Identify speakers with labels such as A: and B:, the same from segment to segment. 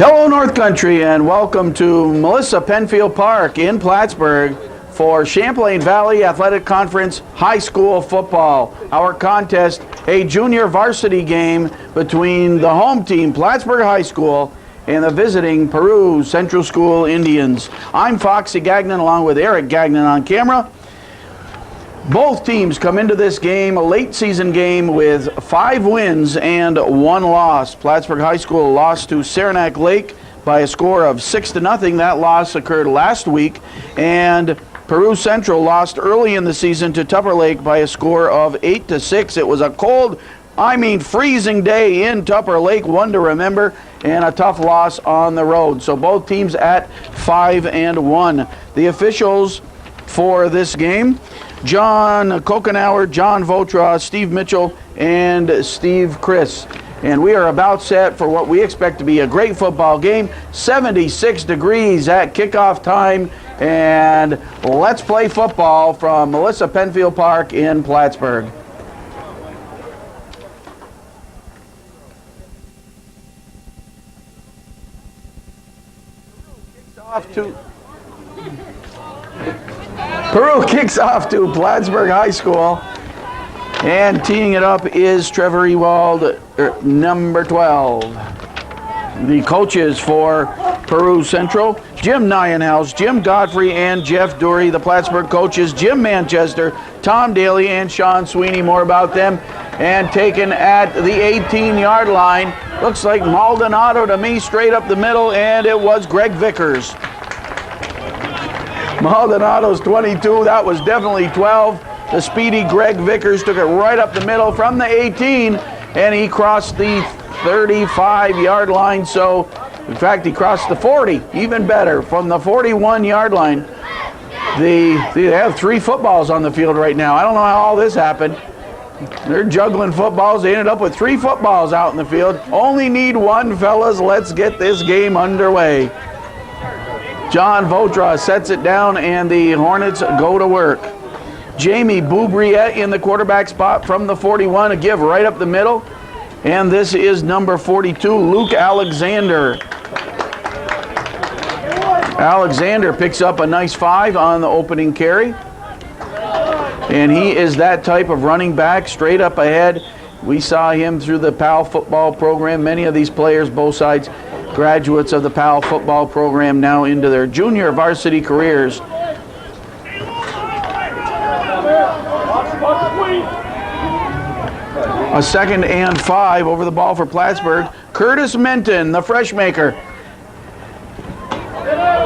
A: Hello North Country and welcome to Melissa Penfield Park in Plattsburgh for Champlain Valley Athletic Conference High School Football. Our contest, a junior varsity game between the home team Plattsburgh High School and the visiting Peru Central School Indians. I'm Foxy Gagnon along with Eric Gagnon on camera. Both teams come into this game, a late season game, with 5 wins and 1 loss. Plattsburgh High School lost to Saranac Lake by a score of 6-0. That loss occurred last week. And Peru Central lost early in the season to Tupper Lake by a score of 8-6. It was a cold, freezing day in Tupper Lake, one to remember, and a tough loss on the road. So both teams at 5-1. The officials for this game: John Kokenauer, John Votra, Steve Mitchell, and Steve Chris. And we are about set for what we expect to be a great football game. 76 degrees at kickoff time, and let's play football from Melissa Penfield Park in Plattsburgh. Peru kicks off to Plattsburgh High School, and teeing it up is Trevor Ewald, number 12. The coaches for Peru Central: Jim Nyenhouse, Jim Godfrey, and Jeff Dury. The Plattsburgh coaches: Jim Manchester, Tom Daly, and Sean Sweeney. More about them. And taken at the 18-yard line, looks like Maldonado to me, straight up the middle, and it was Greg Vickers. Maldonado's 22, that was definitely 12. The speedy Greg Vickers took it right up the middle from the 18, and he crossed the 35-yard line. So, in fact, he crossed the 40, even better, from the 41-yard line. They have 3 footballs on the field right now. I don't know how all this happened. They're juggling footballs. They ended up with 3 footballs out in the field. Only need 1, fellas. Let's get this game underway. John Votra sets it down, and the Hornets go to work. Jamie Boubriette in the quarterback spot from the 41, a give right up the middle. And this is number 42, Luke Alexander. Alexander picks up a nice 5 on the opening carry. And he is that type of running back, straight up ahead. We saw him through the PAL football program. Many of these players, both sides, graduates of the PAL football program, now into their junior varsity careers. A 2nd and 5 over the ball for Plattsburgh. Curtis Minton, the fresh maker,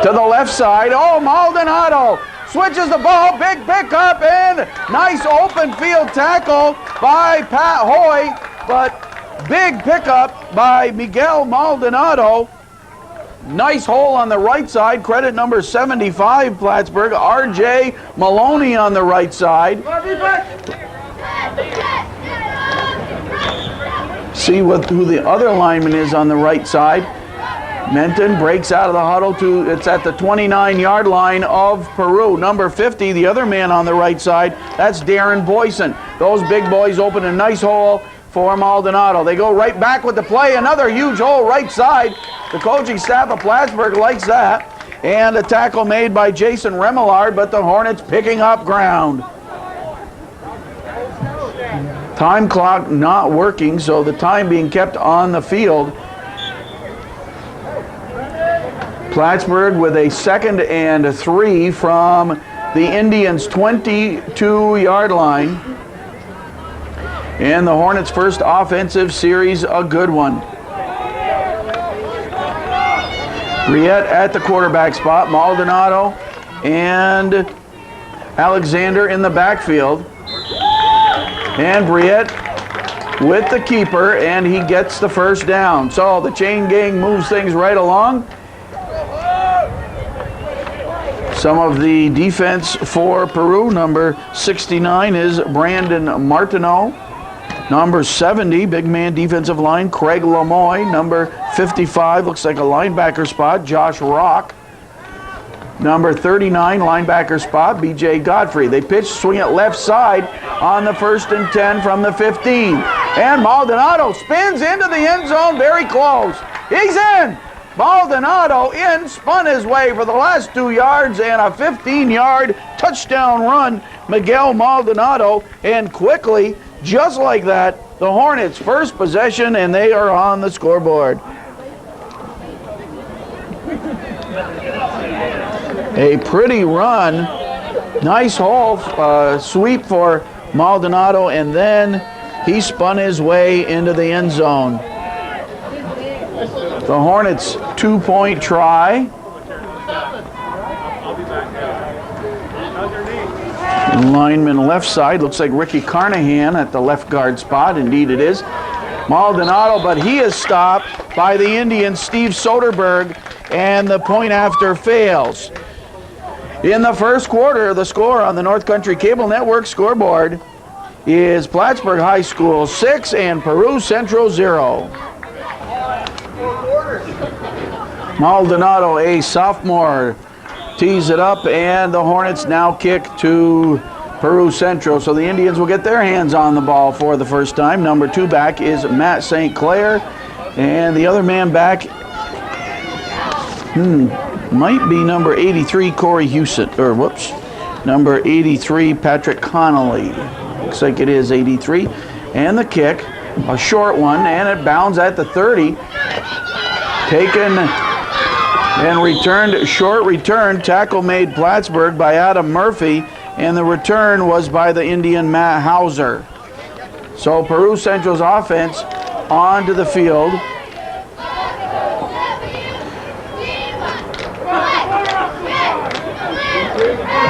A: to the left side. Oh, Maldonado switches the ball, big pickup, and nice open field tackle by Pat Hoy, but big pickup by Miguel Maldonado. Nice hole on the right side. Credit number 75, Plattsburgh. R.J. Maloney on the right side. See who the other lineman is on the right side. Menton breaks out of the huddle it's at the 29-yard line of Peru. Number 50, the other man on the right side, that's Darren Boyson. Those big boys open a nice hole for Maldonado. They go right back with the play. Another huge hole right side. The coaching staff of Plattsburgh likes that. And a tackle made by Jason Remillard, but the Hornets picking up ground. Time clock not working, so the time being kept on the field. Plattsburgh with a 2nd and 3 from the Indians' 22-yard line. And the Hornets' first offensive series, a good one. Briette at the quarterback spot, Maldonado and Alexander in the backfield. And Briette with the keeper, and he gets the first down. So the chain gang moves things right along. Some of the defense for Peru: number 69 is Brandon Martineau. Number 70, big man defensive line, Craig Lamoy. Number 55, looks like a linebacker spot, Josh Rock. Number 39, linebacker spot, B.J. Godfrey. They pitch, swing it left side on the 1st and 10 from the 15. And Maldonado spins into the end zone, very close. He's in. Maldonado in, spun his way for the last 2 yards and a 15-yard touchdown run. Miguel Maldonado, and quickly, just like that, the Hornets' first possession, and they are on the scoreboard. A pretty run. Nice haul, sweep for Maldonado, and then he spun his way into the end zone. The Hornets' 2-point try. Lineman left side, looks like Ricky Carnahan at the left guard spot. Indeed it is. Maldonado, but he is stopped by the Indians, Steve Soderberg, and the point after fails. In the first quarter, the score on the North Country Cable Network scoreboard is Plattsburgh High School 6 and Peru Central 0. Maldonado, a sophomore, tees it up, and the Hornets now kick to Peru Central. So the Indians will get their hands on the ball for the first time. Number 2 back is Matt St. Clair, and the other man back might be number 83, Corey Hewson, number 83, Patrick Connolly. Looks like it is 83. And the kick, a short one, and it bounds at the 30. Taken and returned, short return, tackle made Plattsburgh by Adam Murphy, and the return was by the Indian Matt Hauser. So Peru Central's offense onto the field.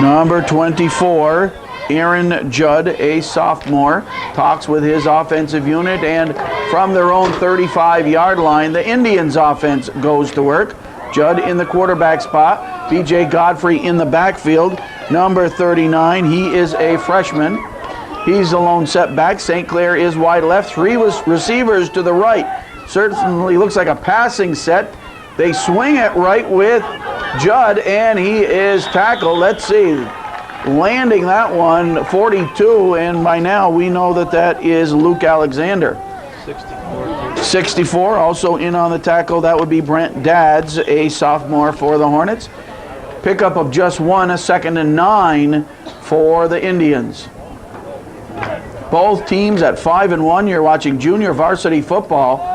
A: Number 24, Aaron Judd, a sophomore, talks with his offensive unit, and from their own 35-yard line, the Indians' offense goes to work. Judd in the quarterback spot, B.J. Godfrey in the backfield. Number 39, he is a freshman. He's the lone setback. St. Clair is wide left. 3 receivers to the right. Certainly looks like a passing set. They swing it right with Judd, and he is tackled. Let's see, landing that one, 42, and by now we know that that is Luke Alexander. 64, also in on the tackle. That would be Brent Dadds, a sophomore for the Hornets. Pickup of just 1, a 2nd and 9 for the Indians. Both teams at 5-1. You're watching junior varsity football.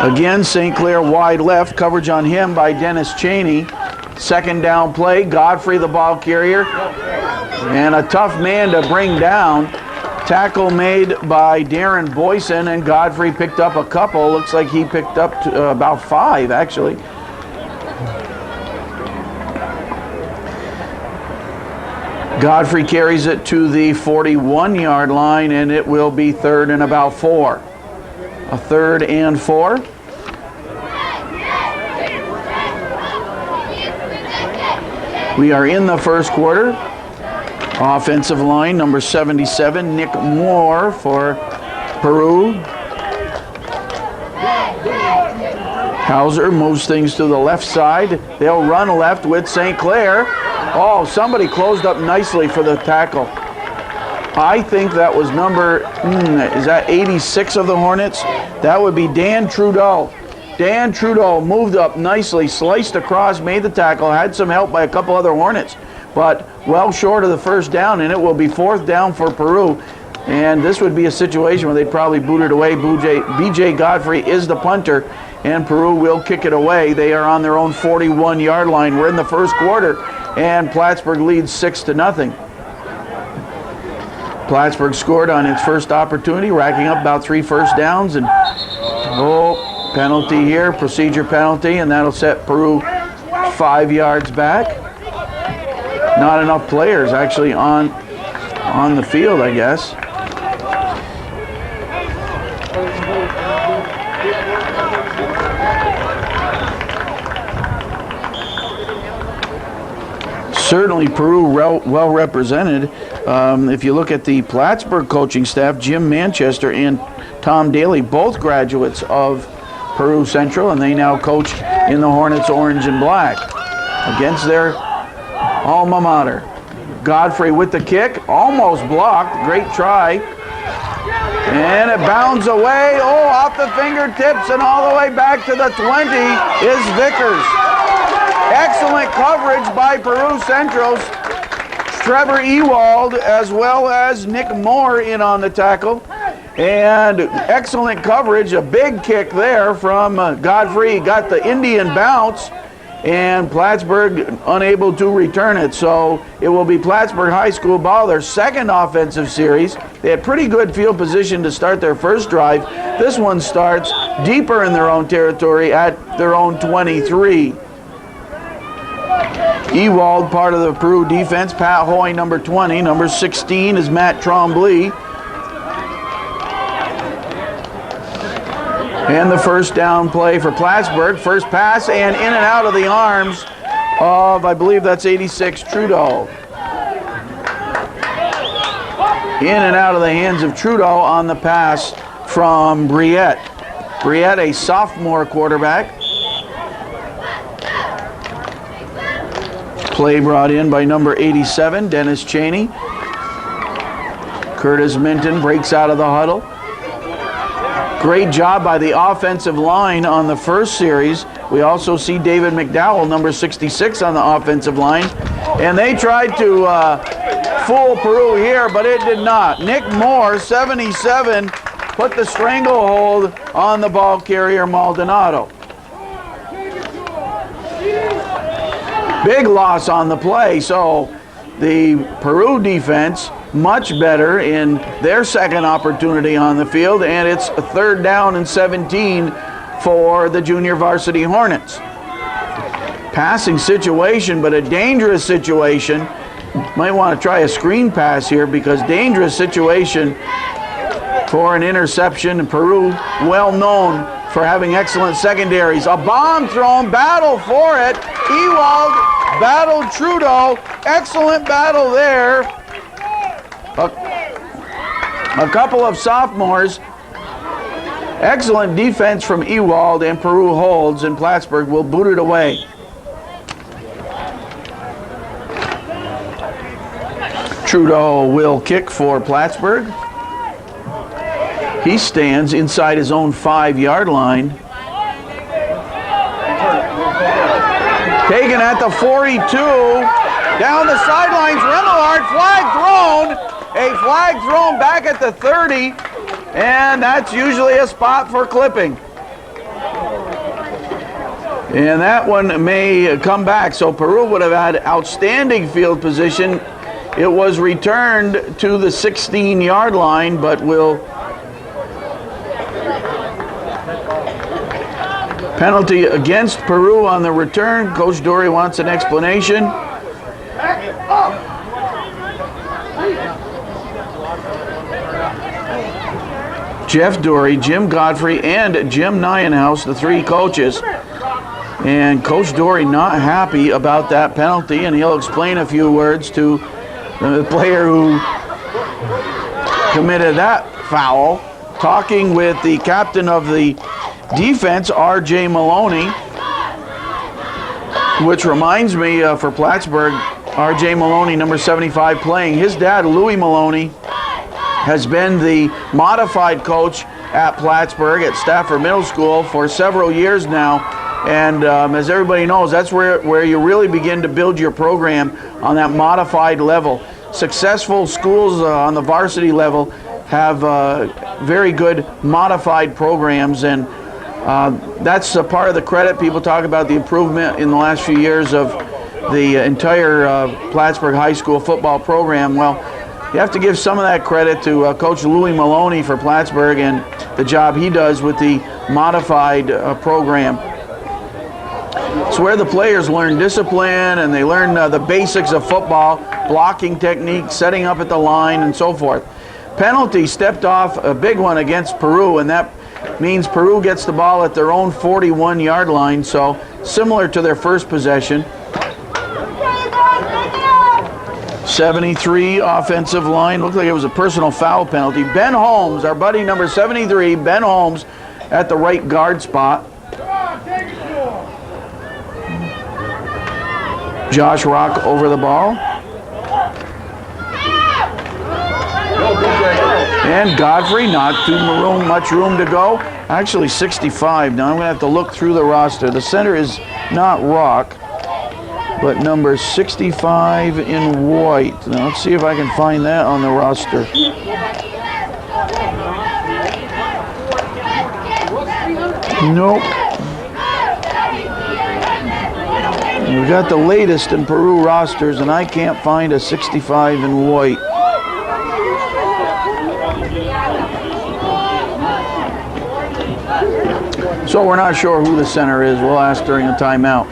A: Again, St. Clair wide left, coverage on him by Dennis Cheney. Second down play, Godfrey the ball carrier, and a tough man to bring down. Tackle made by Darren Boyson, and Godfrey picked up a couple. Looks like he picked up about 5, actually. Godfrey carries it to the 41-yard line, and it will be 3rd and about 4. A 3rd and 4. We are in the first quarter. Offensive line, number 77, Nick Moore for Peru. Hauser moves things to the left side. They'll run left with St. Clair. Oh, somebody closed up nicely for the tackle. I think that was number, is that 86 of the Hornets? That would be Dan Trudeau. Dan Trudeau moved up nicely, sliced across, made the tackle, had some help by a couple other Hornets, but well short of the first down, and it will be 4th down for Peru. And this would be a situation where they'd probably boot it away. B.J. Godfrey is the punter, and Peru will kick it away. They are on their own 41-yard line. We're in the first quarter, and Plattsburgh leads 6-0. Plattsburgh scored on its first opportunity, racking up about 3 first downs, and penalty here, procedure penalty, and that'll set Peru 5 yards back. Not enough players actually on the field, I guess. Certainly Peru well represented. If you look at the Plattsburgh coaching staff, Jim Manchester and Tom Daly, both graduates of Peru Central, and they now coach in the Hornets orange and black against their alma mater. Godfrey with the kick, almost blocked, great try. And it bounds away, off the fingertips and all the way back to the 20 is Vickers. Excellent coverage by Peru Central's Trevor Ewald as well as Nick Moore in on the tackle. And excellent coverage, a big kick there from Godfrey. Got the Indian bounce, and Plattsburgh unable to return it. So it will be Plattsburgh High School ball, their second offensive series. They had pretty good field position to start their first drive. This one starts deeper in their own territory at their own 23. Ewald, part of the Peru defense. Pat Hoy, number 20. Number 16 is Matt Trombley. And the first down play for Plattsburgh. First pass and in and out of the arms of, I believe that's 86, Trudeau. In and out of the hands of Trudeau on the pass from Briette. Briette, a sophomore quarterback. Play brought in by number 87, Dennis Cheney. Curtis Minton breaks out of the huddle. Great job by the offensive line on the first series. We also see David McDowell, number 66, on the offensive line. And they tried to fool Peru here, but it did not. Nick Moore, 77, put the stranglehold on the ball carrier Maldonado. Big loss on the play, so the Peru defense much better in their second opportunity on the field, and it's a 3rd down and 17 for the junior varsity Hornets. Passing situation, but a dangerous situation. Might want to try a screen pass here because dangerous situation for an interception. And Peru, well known for having excellent secondaries. A bomb thrown, battle for it. Ewald battled Trudeau. Excellent battle there. A couple of sophomores. Excellent defense from Ewald, and Peru holds, and Plattsburgh will boot it away. Trudeau will kick for Plattsburgh. He stands inside his own 5-yard line. Taken at the 42. Down the sidelines, Remillard, flag thrown. A flag thrown back at the 30, and that's usually a spot for clipping. And that one may come back, so Peru would have had outstanding field position. It was returned to the 16-yard line, but will penalty against Peru on the return. Coach Dory wants an explanation. Jeff Dory, Jim Godfrey, and Jim Nienhouse, the 3 coaches. And Coach Dory not happy about that penalty, and he'll explain a few words to the player who committed that foul. Talking with the captain of the defense, R.J. Maloney, which reminds me for Plattsburgh, R.J. Maloney, number 75, playing. His dad, Louis Maloney, has been the modified coach at Plattsburgh at Stafford Middle School for several years now. And as everybody knows, that's where you really begin to build your program on that modified level. Successful schools on the varsity level have very good modified programs, and that's a part of the credit. People talk about the improvement in the last few years of the entire Plattsburgh High School football program. Well, you have to give some of that credit to Coach Louis Maloney for Plattsburgh and the job he does with the modified program. It's where the players learn discipline and they learn the basics of football, blocking technique, setting up at the line, and so forth. Penalty stepped off, a big one against Peru, and that means Peru gets the ball at their own 41-yard line, so similar to their first possession. 73 offensive line. Looked like it was a personal foul penalty. Ben Holmes, our buddy number 73, Ben Holmes at the right guard spot. Josh Rock over the ball. And Godfrey, not too much room to go. Actually 65. Now I'm going to have to look through the roster. The center is not Rock, but number 65 in white. Now let's see if I can find that on the roster. Nope. We've got the latest in Peru rosters, and I can't find a 65 in white. So we're not sure who the center is. We'll ask during the timeout.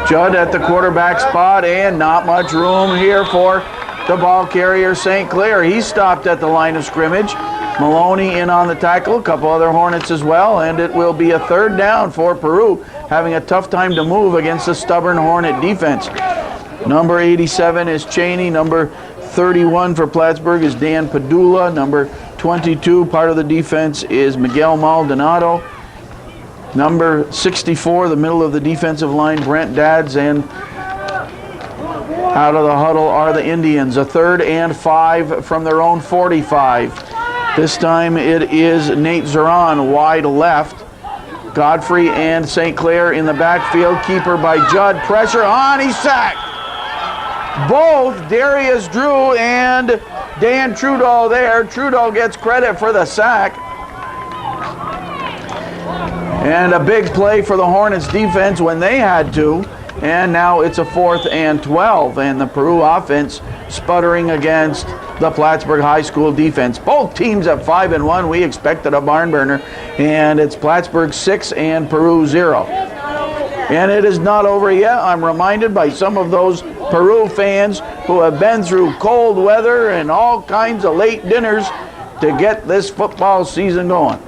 A: Judd at the quarterback spot, and not much room here for the ball carrier, St. Clair. He stopped at the line of scrimmage. Maloney in on the tackle, a couple other Hornets as well, and it will be a third down for Peru, having a tough time to move against a stubborn Hornet defense. Number 87 is Cheney. Number 31 for Plattsburgh is Dan Padula. Number 22, part of the defense, is Miguel Maldonado. Number 64, the middle of the defensive line, Brent Dads, and out of the huddle are the Indians. A 3rd and 5 from their own 45. This time it is Nate Zeron wide left. Godfrey and St. Clair in the backfield. Keeper by Judd. Pressure on. He's sacked. Both Darius Drew and Dan Trudeau there. Trudeau gets credit for the sack. And a big play for the Hornets defense when they had to. And now it's a 4th and 12. And the Peru offense sputtering against the Plattsburgh High School defense. Both teams at 5-1. We expected a barn burner. And it's Plattsburgh 6 and Peru 0. And it is not over yet. I'm reminded by some of those Peru fans who have been through cold weather and all kinds of late dinners to get this football season going.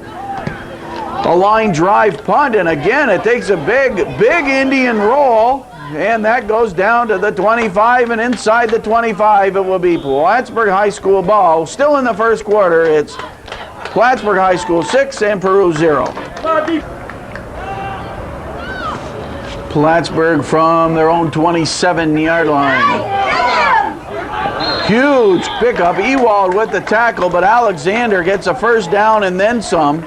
A: A line drive punt, and again it takes a big Indian roll, and that goes down to the 25, and inside the 25 it will be Plattsburgh High School ball. Still in the first quarter, it's Plattsburgh High School 6 and Peru 0. Plattsburgh from their own 27-yard line. Huge pickup. Ewald with the tackle, but Alexander gets a first down and then some.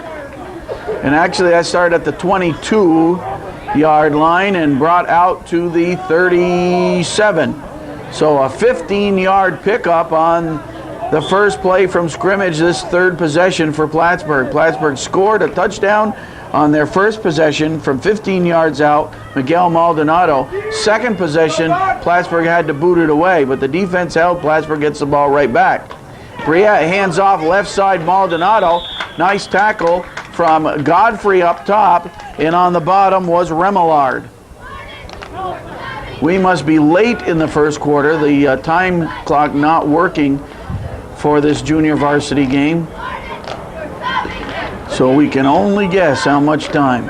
A: And actually, I started at the 22-yard line and brought out to the 37. So a 15-yard pickup on the first play from scrimmage, this third possession for Plattsburgh. Plattsburgh scored a touchdown on their first possession from 15 yards out, Miguel Maldonado. Second possession, Plattsburgh had to boot it away, but the defense held. Plattsburgh gets the ball right back. Briette hands off left side, Maldonado. Nice tackle from Godfrey up top, and on the bottom was Remillard. We must be late in the first quarter. The time clock not working for this junior varsity game. So we can only guess how much time.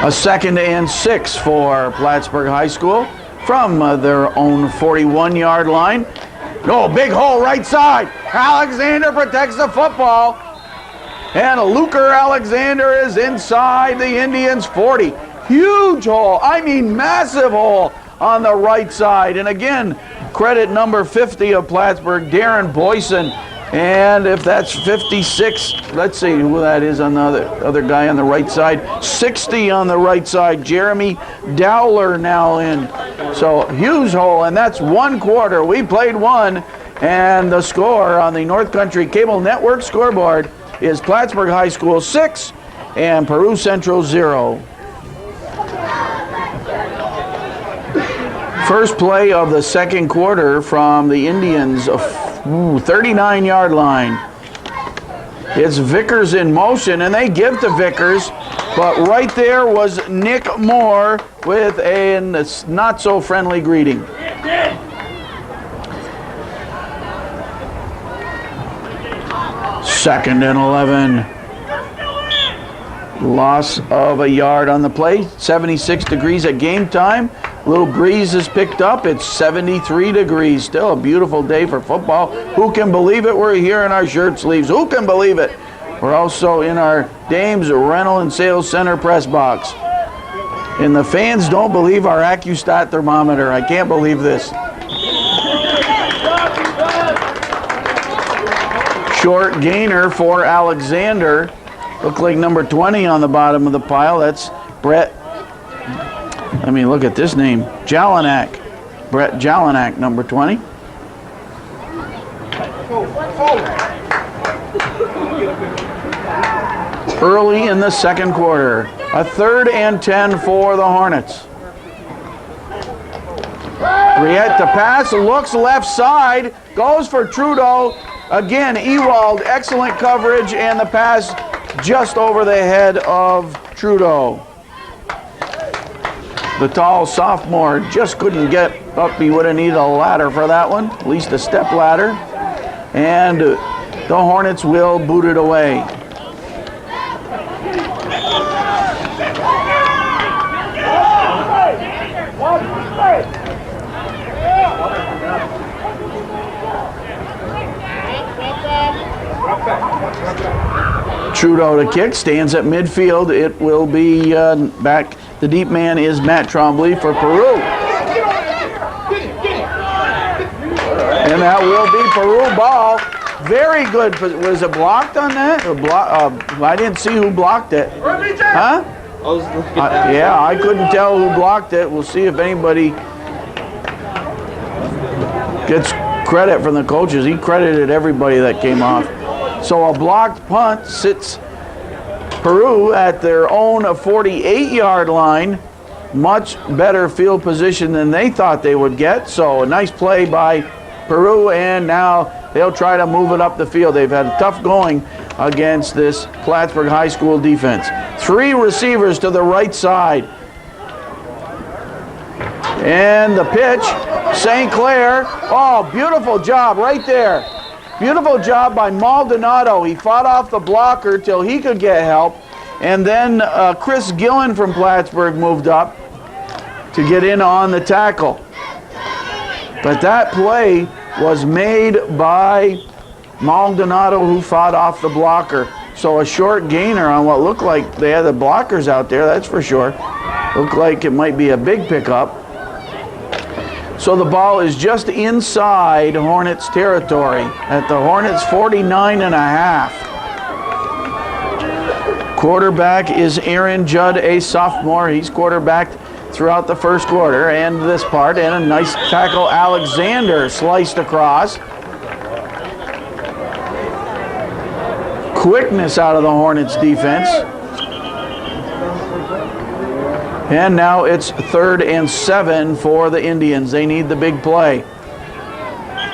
A: A 2nd and 6 for Plattsburgh High School from their own 41-yard line. No, big hole right side. Alexander protects the football. And Luker Alexander is inside the Indians' 40. Huge hole, I mean massive hole on the right side. And again, credit number 50 of Plattsburgh, Darren Boyson. And if that's 56, let's see who that is on the other guy on the right side. 60 on the right side, Jeremy Dowler now in. So huge hole, and that's 1 quarter. We played 1, and the score on the North Country Cable Network scoreboard is Plattsburgh High School 6 and Peru Central 0. First play of the second quarter from the Indians, 39-yard line. It's Vickers in motion, and they give to Vickers, but right there was Nick Moore with a not-so-friendly greeting. Second and 11. Loss of a yard on the play. 76 degrees at game time. A little breeze is picked up. It's 73 degrees. Still a beautiful day for football. Who can believe it? We're here in our shirt sleeves. Who can believe it? We're also in our Dames Rental and Sales Center press box. And the fans don't believe our AccuStat thermometer. I can't believe this. Short gainer for Alexander. Look like number 20 on the bottom of the pile. That's Brett. I mean, look at this name. Jelinek. Brett Jelinek, number 20. Early in the second quarter. A 3rd and 10 for the Hornets. Riette to pass, looks left side, goes for Trudeau. Again, Ewald, excellent coverage, and the pass just over the head of Trudeau. The tall sophomore just couldn't get up. He would have needed a ladder for that one, at least a step ladder. And the Hornets will boot it away. Trudeau to kick, stands at midfield. It will be back. The deep man is Matt Trombley for Peru. And that will be Peru ball. Very good. Was it blocked on that? I didn't see who blocked it. Huh? Yeah, I couldn't tell who blocked it. We'll see if anybody gets credit from the coaches. He credited everybody that came off. So a blocked punt sits Peru at their own 48-yard line. Much better field position than they thought they would get. So a nice play by Peru, and now they'll try to move it up the field. They've had a tough going against this Plattsburgh High School defense. 3 receivers to the right side. And the pitch, St. Clair. Oh, beautiful job right there. Beautiful job by Maldonado. He fought off the blocker till he could get help. And then Chris Gillen from Plattsburgh moved up to get in on the tackle. But that play was made by Maldonado, who fought off the blocker. So a short gainer on what looked like they had the blockers out there, that's for sure. Looked like it might be a big pickup. So the ball is just inside Hornets territory at the Hornets 49.5. Quarterback is Aaron Judd, a sophomore. He's quarterbacked throughout the first quarter and this part. And a nice tackle, Alexander sliced across. Quickness out of the Hornets defense. And now it's 3rd and 7 for the Indians. They need the big play.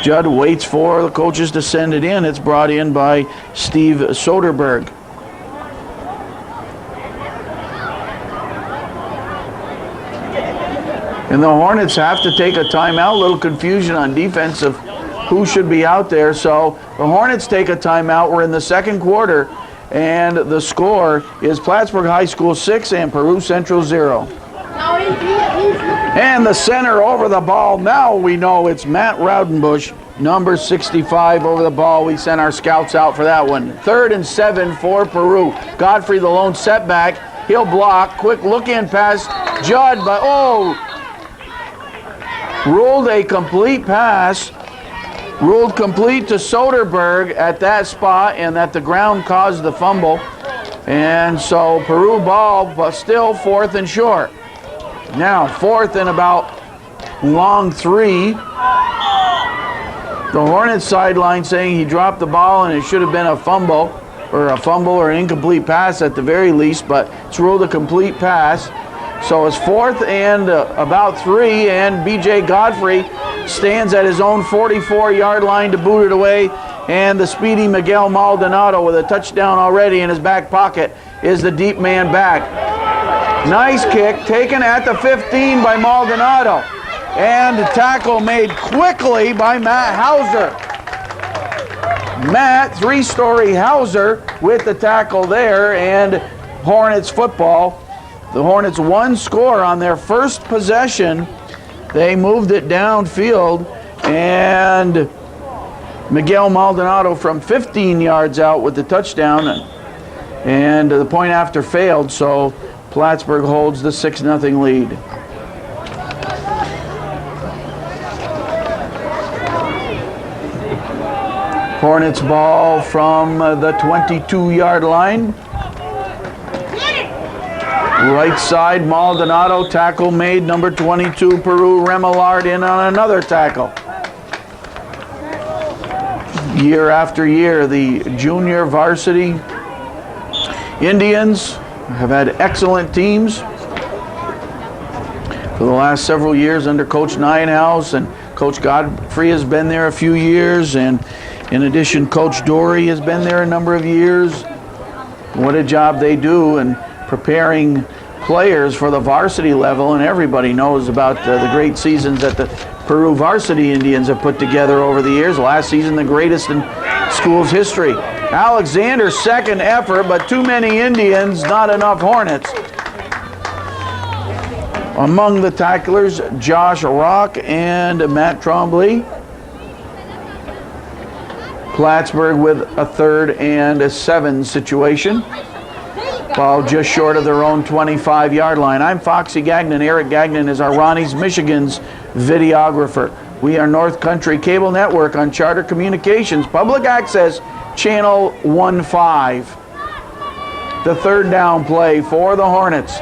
A: Judd waits for the coaches to send it in. It's brought in by Steve Soderberg. And the Hornets have to take a timeout. A little confusion on defense of who should be out there. So the Hornets take a timeout. We're in the second quarter. And the score is Plattsburgh High School 6 and Peru Central 0. And the center over the ball. Now we know it's Matt Raudenbush, number 65 over the ball. We sent our scouts out for that one. 3rd and 7 for Peru. Godfrey, the lone setback. He'll block. Quick look-in pass. Judd, but ruled a complete pass. Ruled complete to Soderberg at that spot, and that the ground caused the fumble. And so Peru ball, but still 4th and short. Now 4th and about long 3. The Hornets sideline saying he dropped the ball and it should have been a fumble or an incomplete pass at the very least, but it's ruled a complete pass. So it's 4th and about 3, and B.J. Godfrey stands at his own 44-yard line to boot it away. And the speedy Miguel Maldonado, with a touchdown already in his back pocket, is the deep man back. Nice kick taken at the 15 by Maldonado. And the tackle made quickly by Matt Hauser. Matt, 3-story Hauser with the tackle there, and Hornets football. The Hornets 1 score on their first possession. They moved it downfield, and Miguel Maldonado from 15 yards out with the touchdown, and the point after failed, so Plattsburgh holds the 6-0 lead. Hornets ball from the 22-yard line. Right side, Maldonado, tackle made, number 22, Peru, Remillard in on another tackle. Year after year, the junior varsity Indians have had excellent teams for the last several years under Coach Nienhouse, and Coach Godfrey has been there a few years, and in addition, Coach Dory has been there a number of years. What a job they do in preparing players for the varsity level, and everybody knows about the great seasons that the Peru varsity Indians have put together over the years. Last season, the greatest in school's history. Alexander's second effort, but too many Indians, not enough Hornets. Among the tacklers, Josh Rock and Matt Trombley. Plattsburgh with a 3rd and 7 situation. Ball just short of their own 25-yard line. I'm Foxy Gagnon. Eric Gagnon is our Ronnie's Michigan's videographer. We are North Country Cable Network on Charter Communications, public access, channel 15. The 3rd down play for the Hornets.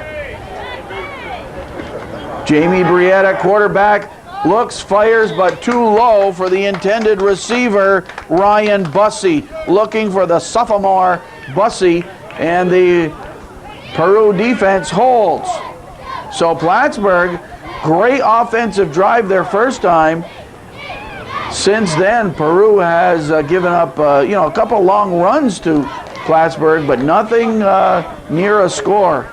A: Jamie Brietta, quarterback, looks, fires, but too low for the intended receiver, Ryan Bussey. Looking for the sophomore Bussey, and the Peru defense holds. So Plattsburgh, great offensive drive their first time. Since then, Peru has given up a couple long runs to Plattsburgh, but nothing near a score.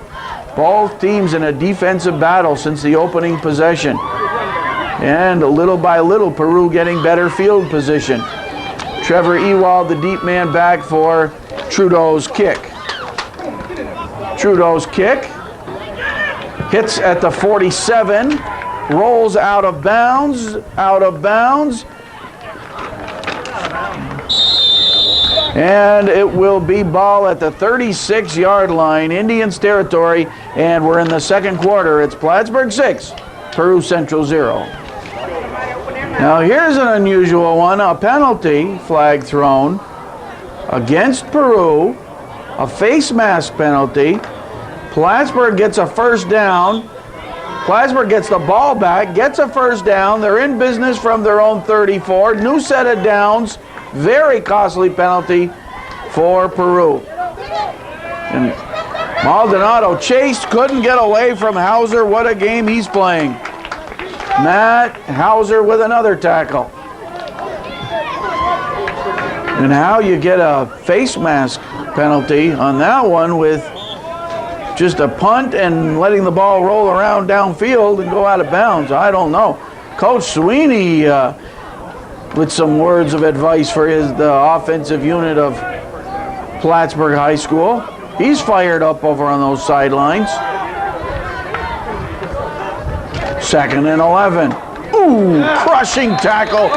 A: Both teams in a defensive battle since the opening possession. And little by little, Peru getting better field position. Trevor Ewald, the deep man, back for Trudeau's kick. Trudeau's kick hits at the 47, rolls out of bounds, and it will be ball at the 36-yard line, Indians territory, and we're in the second quarter. It's Plattsburgh 6, Peru Central 0. Now here's an unusual one, a penalty flag thrown against Peru, a face mask penalty. Plattsburgh gets a first down. Plattsburgh gets the ball back, gets a first down. They're in business from their own 34. New set of downs. Very costly penalty for Peru. And Maldonado chased, couldn't get away from Hauser. What a game he's playing. Matt Hauser with another tackle. And how you get a face mask penalty on that one with just a punt and letting the ball roll around downfield and go out of bounds, I don't know. Coach Sweeney with some words of advice for the offensive unit of Plattsburgh High School. He's fired up over on those sidelines. 2nd and 11. Ooh, crushing tackle.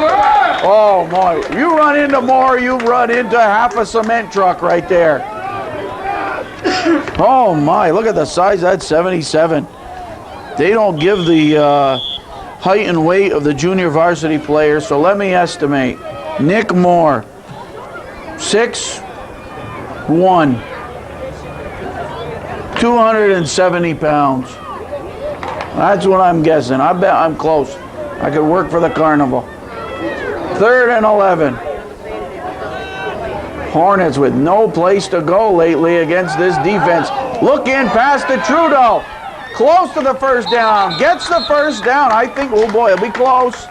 A: Oh, boy. You run into more, you run into half a cement truck right there. Oh, my. Look at the size. That's 77. They don't give the height and weight of the junior varsity players, so let me estimate. Nick Moore, 6'1", 270 pounds. That's what I'm guessing. I bet I'm close. I could work for the carnival. 3rd and 11. Hornets with no place to go lately against this defense. Look in past to Trudeau. Close to the first down. Gets the first down. I think, oh boy, it'll be close.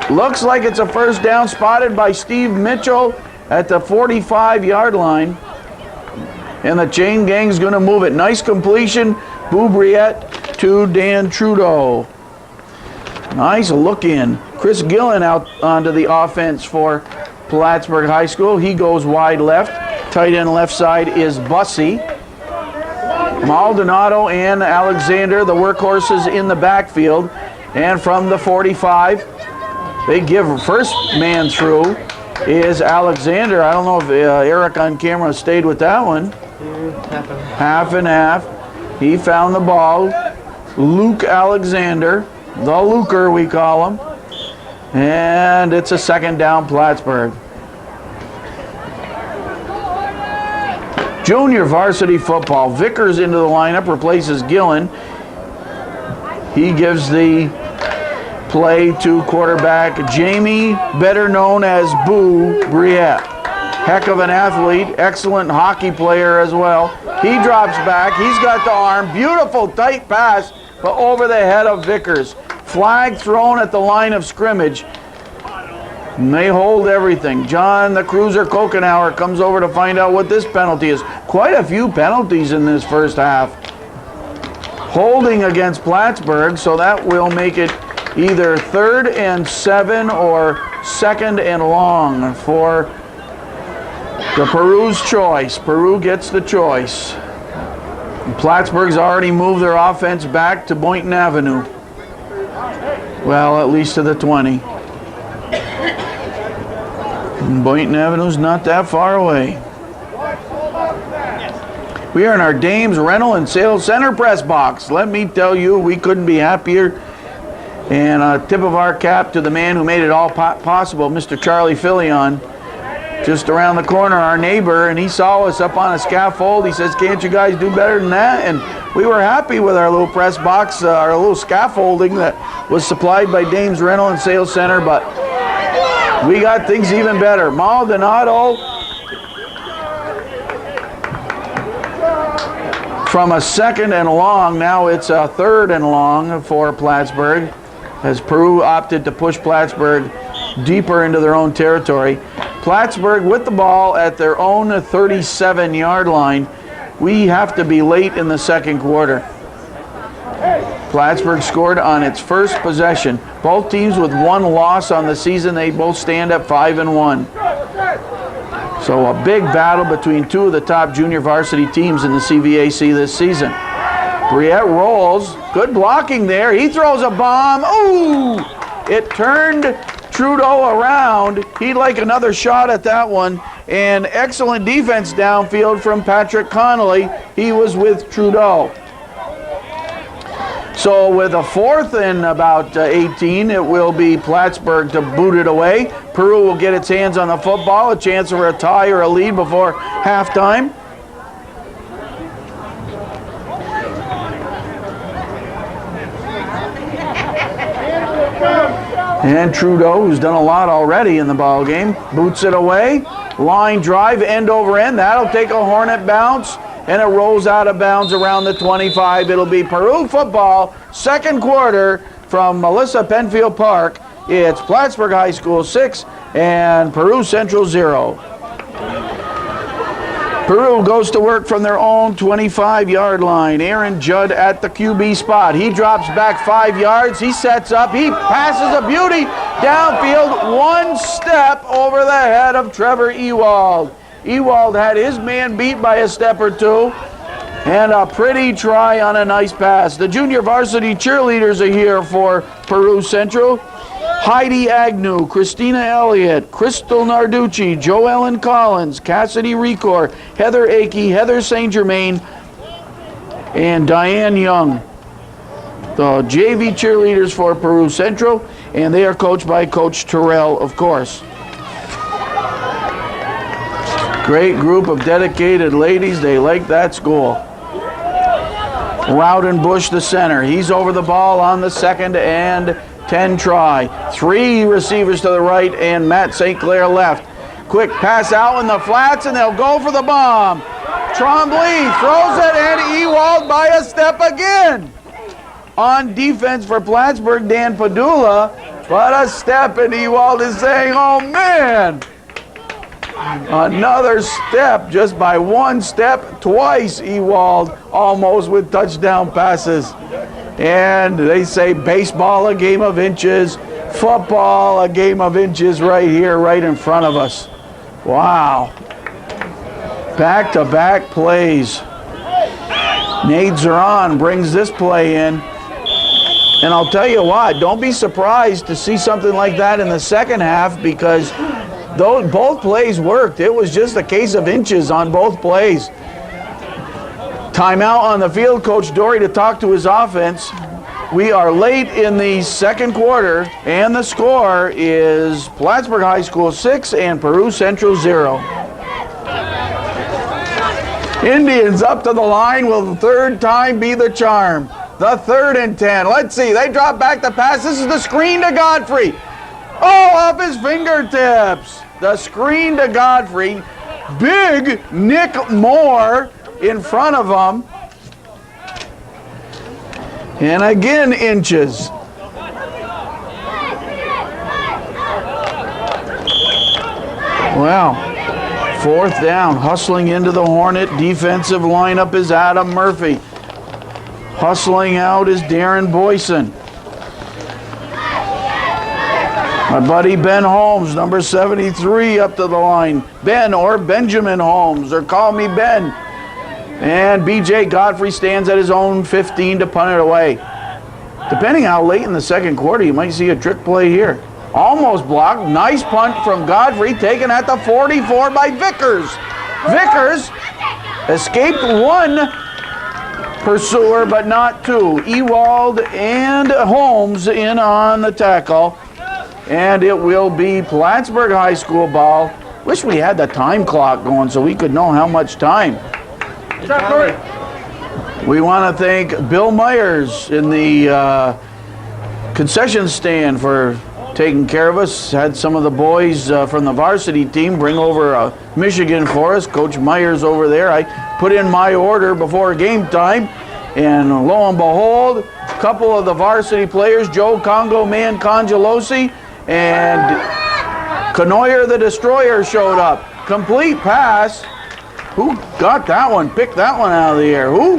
A: Looks like it's a first down, spotted by Steve Mitchell at the 45-yard line. And the chain gang's going to move it. Nice completion. Boubriette to Dan Trudeau. Nice look in. Chris Gillen out onto the offense for Plattsburgh High School. He goes wide left. Tight end left side is Bussey. Maldonado and Alexander, the workhorses in the backfield. And from the 45, they give first man through is Alexander. I don't know if Eric on camera stayed with that one. Half and half. He found the ball. Luke Alexander, the Luker we call him. And it's a second down, Plattsburgh. Junior varsity football. Vickers into the lineup, replaces Gillen. He gives the play to quarterback Jamie, better known as Boo Briette. Heck of an athlete, excellent hockey player as well. He drops back, he's got the arm, beautiful tight pass, but over the head of Vickers. Flag thrown at the line of scrimmage. And they hold everything. John the Cruiser Kokenauer comes over to find out what this penalty is. Quite a few penalties in this first half. Holding against Plattsburgh, so that will make it either 3rd and 7 or 2nd and long for the Peru's choice. Peru gets the choice. And Plattsburgh's already moved their offense back to Boynton Avenue. Well, at least to the 20. And Boynton Avenue's not that far away. We are in our Dames Rental and Sales Center press box. Let me tell you, we couldn't be happier. And a tip of our cap to the man who made it all possible, Mr. Charlie Filion, just around the corner, our neighbor, and he saw us up on a scaffold. He says, can't you guys do better than that? And we were happy with our little press box, our little scaffolding that was supplied by Dames Rental and Sales Center, but we got things even better. Maldonado from a 2nd and long, now it's a 3rd and long for Plattsburgh, as Peru opted to push Plattsburgh deeper into their own territory. Plattsburgh with the ball at their own 37-yard line. We have to be late in the second quarter. Plattsburgh scored on its first possession. Both teams with one loss on the season. They both stand at 5-1. So a big battle between two of the top junior varsity teams in the CVAC this season. Briette rolls. Good blocking there. He throws a bomb. Ooh! It turned Trudeau around. He'd like another shot at that one. And excellent defense downfield from Patrick Connolly. He was with Trudeau. So with a 4th and about 18, it will be Plattsburgh to boot it away. Peru will get its hands on the football, a chance for a tie or a lead before halftime. And Trudeau, who's done a lot already in the ball game, boots it away. Line drive, end over end. That'll take a Hornet bounce, and it rolls out of bounds around the 25. It'll be Peru football, second quarter from Melissa Penfield Park. It's Plattsburgh High School 6 and Peru Central 0. Peru goes to work from their own 25-yard line. Aaron Judd at the QB spot. He drops back 5 yards. He sets up. He passes a beauty downfield, one step over the head of Trevor Ewald. Ewald had his man beat by a step or two, and a pretty try on a nice pass. The junior varsity cheerleaders are here for Peru Central. Heidi Agnew, Christina Elliott, Crystal Narducci, Joellen Collins, Cassidy Recor, Heather Akey, Heather St. Germain, and Diane Young. The JV cheerleaders for Peru Central, and they are coached by Coach Terrell, of course. Great group of dedicated ladies. They like that school. Rowdenbush, the center. He's over the ball on the 2nd and 10 try. 3 receivers to the right and Matt St. Clair left. Quick pass out in the flats, and they'll go for the bomb. Trombley throws it, and Ewald by a step again. On defense for Plattsburgh, Dan Padula, but a step, and Ewald is saying, oh man. Another step, just by one step, twice Ewald almost with touchdown passes. And they say baseball, a game of inches, football, a game of inches right here, right in front of us. Wow. Back-to-back plays. Nate Zeron brings this play in. And I'll tell you what, don't be surprised to see something like that in the second half, because both plays worked. It was just a case of inches on both plays. Timeout on the field, Coach Dory to talk to his offense. We are late in the second quarter, and the score is Plattsburgh High School 6 and Peru Central 0. Indians up to the line. Will the third time be the charm? The 3rd and 10. Let's see. They drop back the pass. This is the screen to Godfrey. Oh, off his fingertips. The screen to Godfrey. Big Nick Moore in front of him. And again, inches. Wow. 4th down. Hustling into the Hornet defensive lineup is Adam Murphy. Hustling out is Darren Boyson. My buddy Ben Holmes, number 73, up to the line. Ben or Benjamin Holmes, or call me Ben. And B.J. Godfrey stands at his own 15 to punt it away. Depending how late in the second quarter, you might see a trick play here. Almost blocked. Nice punt from Godfrey, taken at the 44 by Vickers. Vickers escaped one pursuer, but not two. Ewald and Holmes in on the tackle. And it will be Plattsburgh High School ball. Wish we had the time clock going so we could know how much time. We want to thank Bill Myers in the concession stand for taking care of us. Had some of the boys from the varsity team bring over Michigan for us. Coach Myers over there. I put in my order before game time, and lo and behold, a couple of the varsity players, Joe Congo Man Congelosi and Canoyer the Destroyer, showed up. Complete pass. Who got that one? Picked that one out of the air. Who?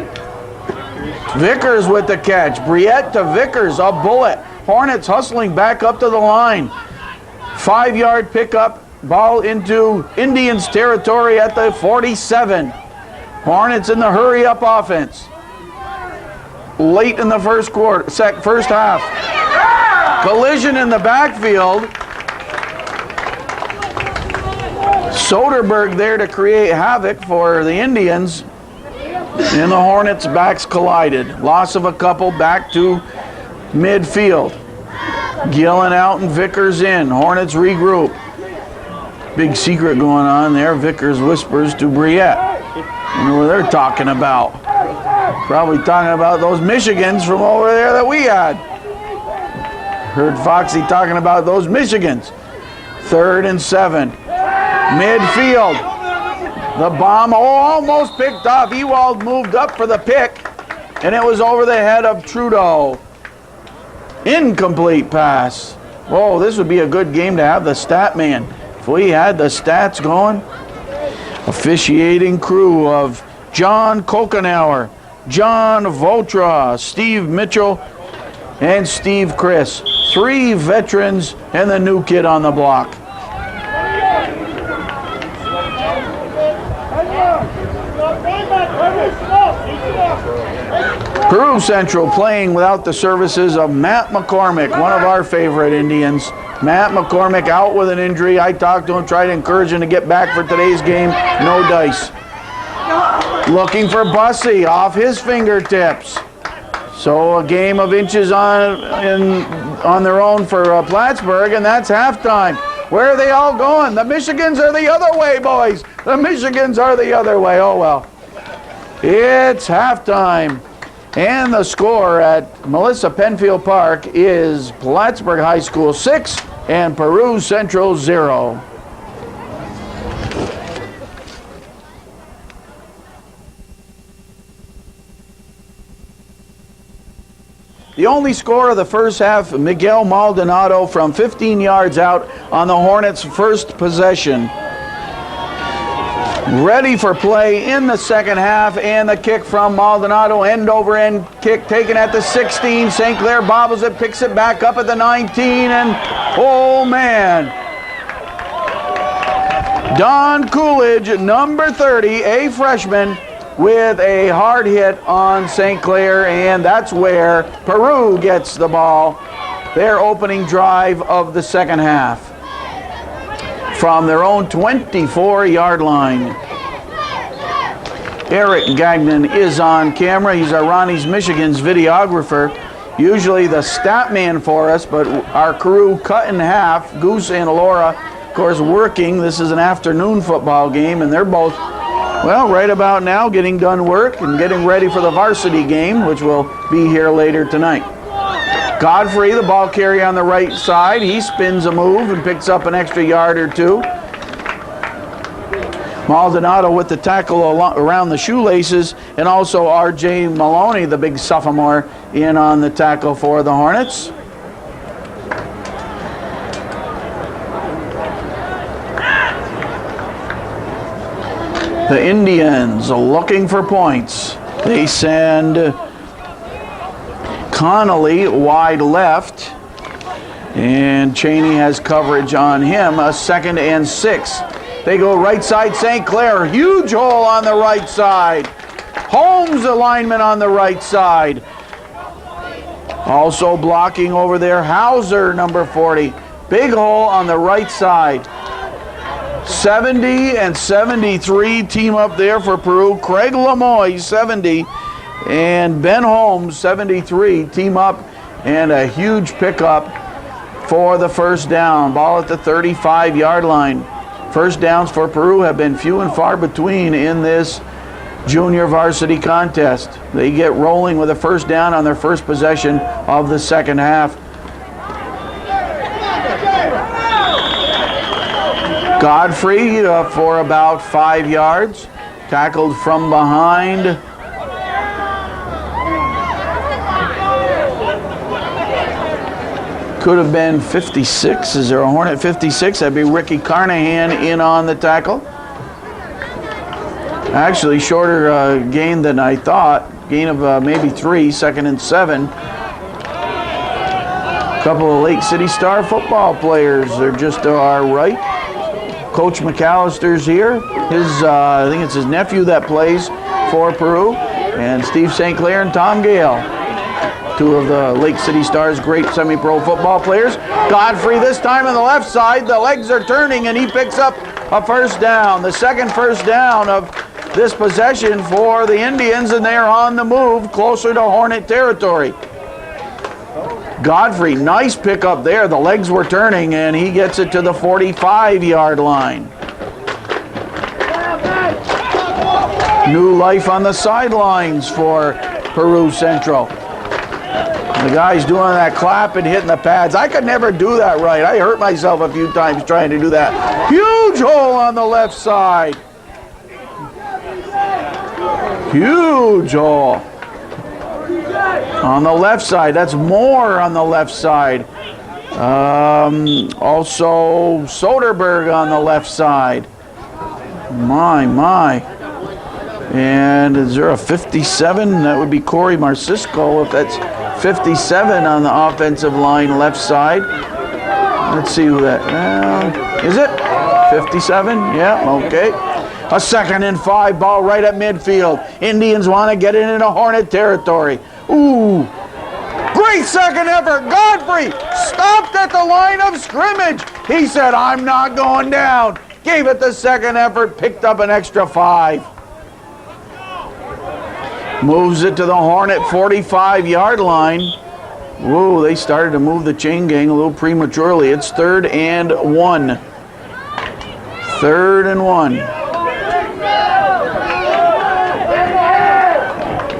A: Vickers with the catch. Briette to Vickers, a bullet. Hornets hustling back up to the line. 5-yard pickup, ball into Indians territory at the 47. Hornets in the hurry-up offense. Late in the first quarter, first half. Collision in the backfield. Soderberg there to create havoc for the Indians. And the Hornets' backs collided. Loss of a couple, back to midfield. Gillen out and Vickers in. Hornets regroup. Big secret going on there. Vickers whispers to Briette. I wonder what they're talking about. Probably talking about those Michigans from over there that we had. Heard Foxy talking about those Michigans. 3rd and 7. Midfield. The bomb, almost picked off. Ewald moved up for the pick, and it was over the head of Trudeau. Incomplete pass. Whoa, this would be a good game to have the stat man. If we had the stats going. Officiating crew of John Kokenauer, John Votra, Steve Mitchell, and Steve Chris. 3 veterans and the new kid on the block. Peru Central playing without the services of Matt McCormick, one of our favorite Indians. Matt McCormick out with an injury. I talked to him, tried to encourage him to get back for today's game. No dice. Looking for Bussey off his fingertips. So a game of inches on their own for Plattsburgh, and that's halftime. Where are they all going? The Michigans are the other way, boys. The Michigans are the other way. Oh, well. It's halftime. And the score at Melissa Penfield Park is Plattsburgh High School 6 and Peru Central 0. The only score of the first half, Miguel Maldonado from 15 yards out on the Hornets' first possession. Ready for play in the second half, and the kick from Maldonado, end-over-end kick taken at the 16. St. Clair bobbles it, picks it back up at the 19, and oh man. Don Coolidge, number 30, a freshman, with a hard hit on St. Clair, and that's where Peru gets the ball, their opening drive of the second half, from their own 24-yard line. Eric Gagnon is on camera. He's our Ronnie's Michigan's videographer. usually the stat man for us, but our crew cut in half. Goose and Laura, of course, working. This is an afternoon football game, and they're both, well, right about now getting done work and getting ready for the varsity game, which will be here later tonight. Godfrey, the ball carrier on the right side. He spins a move and picks up an extra yard or two. Maldonado with the tackle around the shoelaces, and also R.J. Maloney, the big sophomore, in on the tackle for the Hornets. The Indians looking for points. They send Connolly wide left, and Cheney has coverage on him. A 2nd and 6. They go right side, St. Clair. Huge hole on the right side. Holmes alignment on the right side. Also blocking over there, Hauser, number 40. Big hole on the right side. 70 and 73 team up there for Peru. Craig Lamoy, 70. And Ben Holmes, 73, team up, and a huge pickup for the first down. Ball at the 35-yard line. First downs for Peru have been few and far between in this junior varsity contest. They get rolling with a first down on their first possession of the second half. Godfrey for about 5 yards. Tackled from behind. Could have been 56. Is there a Hornet 56? That'd be Ricky Carnahan in on the tackle. Actually, shorter gain than I thought. Gain of maybe 3, 2nd and 7. A couple of Lake City Star football players. They're just to our right. Coach McAllister's here. I think it's his nephew that plays for Peru. And Steve St. Clair and Tom Gale. 2 of the Lake City Stars' great semi-pro football players. Godfrey this time on the left side. The legs are turning, and he picks up a first down. The second first down of this possession for the Indians, and they're on the move closer to Hornet territory. Godfrey, nice pickup there. The legs were turning, and he gets it to the 45-yard line. New life on the sidelines for Peru Central. The guy's doing that clap and hitting the pads. I could never do that right. I hurt myself a few times trying to do that. Huge hole on the left side. Huge hole. On the left side. That's more on the left side. Also Soderberg on the left side. My. And is there a 57? That would be Corey Marcisco if that's 57 on the offensive line left side. Let's see who that is. It 57? Yeah, okay. A 2nd and 5, ball right at midfield. Indians want to get it into Hornet territory. Ooh, great second effort. Godfrey stopped at the line of scrimmage. He said, I'm not going down. Gave it the second effort, picked up an extra 5. Moves it to the Hornet 45-yard line. Whoa, they started to move the chain gang a little prematurely. It's 3rd and 1. 3rd and 1.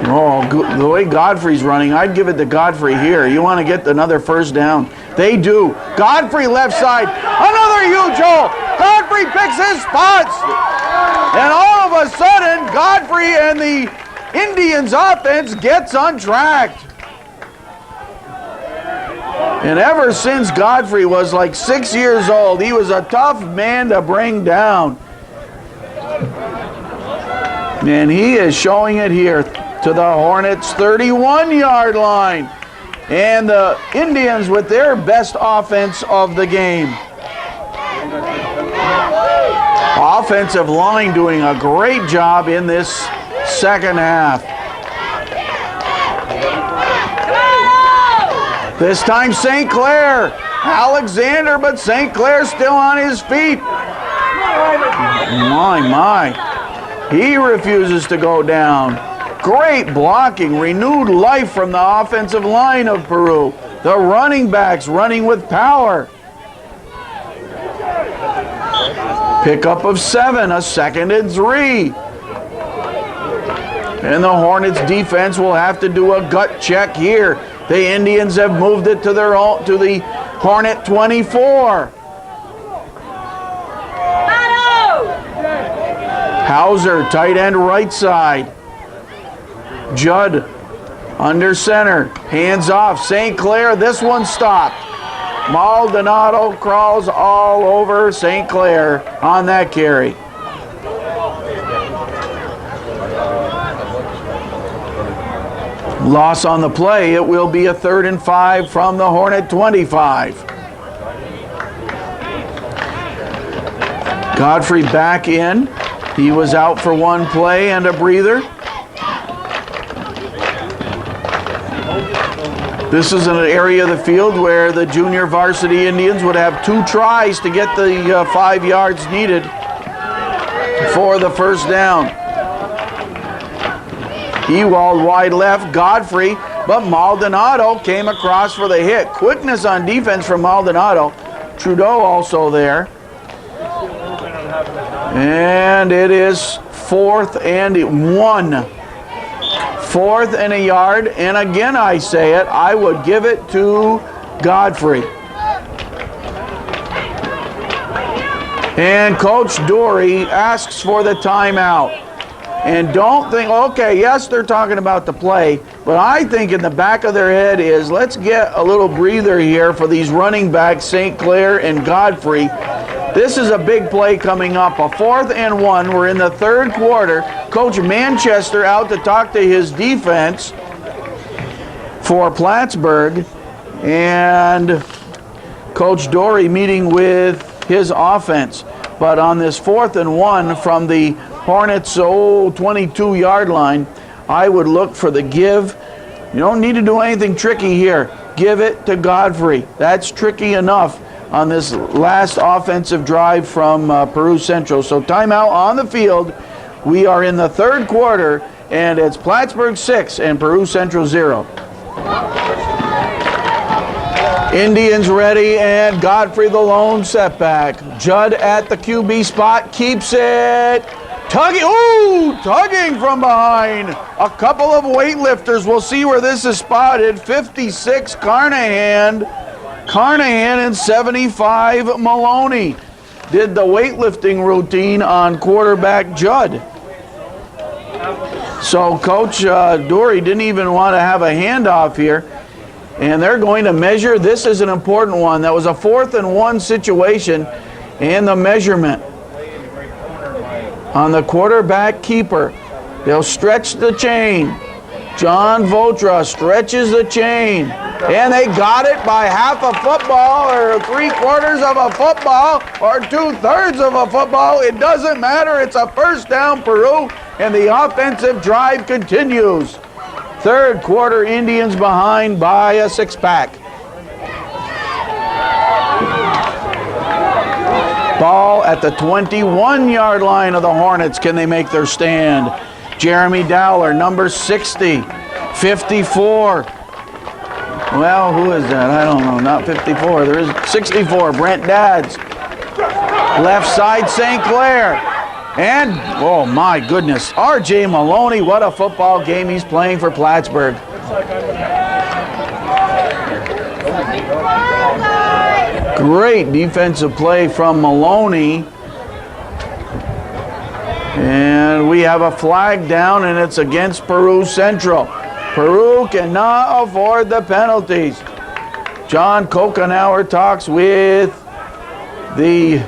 A: Oh, the way Godfrey's running, I'd give it to Godfrey here. You want to get another first down. They do. Godfrey left side. Another huge hole. Godfrey picks his spots. And all of a sudden, Godfrey and the Indians offense gets untracked. And ever since Godfrey was like 6 years old, he was a tough man to bring down. And he is showing it here to the Hornets 31-yard line. And the Indians with their best offense of the game. Offensive line doing a great job in this second half. This time St. Clair. Alexander, but St. Clair still on his feet. My. He refuses to go down. Great blocking, renewed life from the offensive line of Peru. The running backs running with power. Pickup of 7, a 2nd and 3. And the Hornets defense will have to do a gut check here. The Indians have moved it to the Hornet 24. Hauser, tight end right side. Judd under center, hands off. St. Clair, this one stopped. Maldonado crawls all over St. Clair on that carry. Loss on the play. It will be a 3rd and 5 from the Hornet 25. Godfrey back in. He was out for one play and a breather. This is an area of the field where the junior varsity Indians would have 2 tries to get the 5 yards needed for the first down. Ewald wide left, Godfrey, but Maldonado came across for the hit. Quickness on defense from Maldonado. Trudeau also there. And it is 4th and 1. 4th and a yard, and again I say it, I would give it to Godfrey. And Coach Dory asks for the timeout. And don't think, okay, yes, they're talking about the play, but I think in the back of their head is, let's get a little breather here for these running backs, St. Clair and Godfrey. This is a big play coming up, a 4th and 1. We're in the 3rd quarter. Coach Manchester out to talk to his defense for Plattsburgh, and Coach Dory meeting with his offense. But on this 4th and 1 from the Hornets' 22-yard line, I would look for the give. You don't need to do anything tricky here. Give it to Godfrey. That's tricky enough on this last offensive drive from Peru Central. So timeout on the field. We are in the 3rd quarter, and it's Plattsburgh 6 and Peru Central 0. Indians ready, and Godfrey the lone setback. Judd at the QB spot, keeps it. Tugging from behind. A couple of weightlifters. We'll see where this is spotted. 56 Carnahan and 75 Maloney did the weightlifting routine on quarterback Judd. So Coach Dory didn't even want to have a handoff here. And they're going to measure. This is an important one. That was a 4th and 1 situation, and the measurement on the quarterback keeper. They'll stretch the chain. John Votra stretches the chain, and they got it by half a football or 3/4 of a football or 2/3 of a football. It doesn't matter. It's a first down, Peru, and the offensive drive continues. 3rd quarter, Indians behind by a 6-pack. Ball at the 21-yard line of the Hornets. Can they make their stand? Jeremy Dowler, number 60, 54. Well, who is that? I don't know. Not 54. There is 64. Brent Dadds. Left side, St. Clair. And, oh my goodness, R.J. Maloney. What a football game he's playing for Plattsburgh. Great defensive play from Maloney. And we have a flag down, and it's against Peru Central. Peru cannot afford the penalties. John Kokenauer talks with the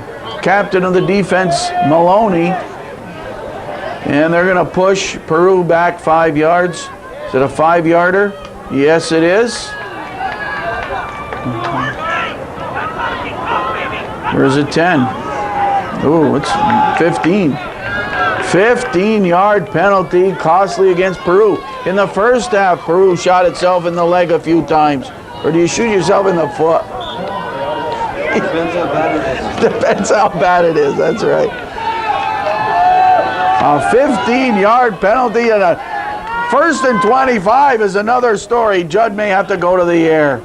A: captain of the defense, Maloney. And they're going to push Peru back 5 yards. Is it a 5-yarder? Yes, it is. Where's it 10? Ooh, it's 15. 15-yard penalty, costly against Peru. In the first half, Peru shot itself in the leg a few times. Or do you shoot yourself in the foot?
B: Depends how bad it is.
A: Depends how bad it is, that's right. A 15-yard penalty and a First and 25 is another story. Judd may have to go to the air.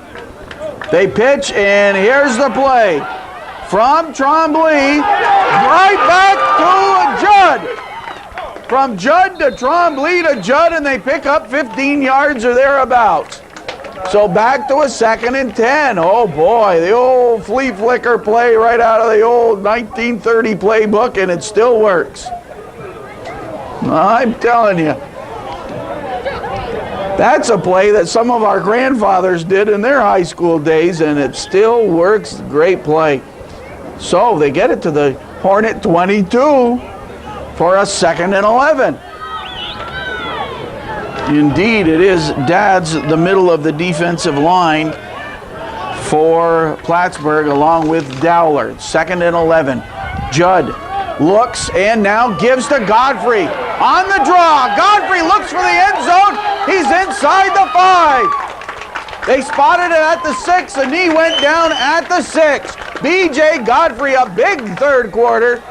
A: They pitch, and here's the play. From Trombley, right back to Judd. From Judd to Trombley to Judd, and they pick up 15 yards or thereabouts. So back to a 2nd and 10. Oh boy, the old flea flicker play right out of the old 1930 playbook, and it still works. I'm telling you. That's a play that some of our grandfathers did in their high school days, and it still works. Great play. So they get it to the Hornet 22 for a 2nd and 11. Indeed, it is Dad's the middle of the defensive line for Plattsburgh along with Dowler. 2nd and 11. Judd looks and now gives to Godfrey. On the draw, Godfrey looks for the end zone. He's inside the 5. They spotted it at the 6. The knee went down at the 6. B.J. Godfrey, a big third quarter.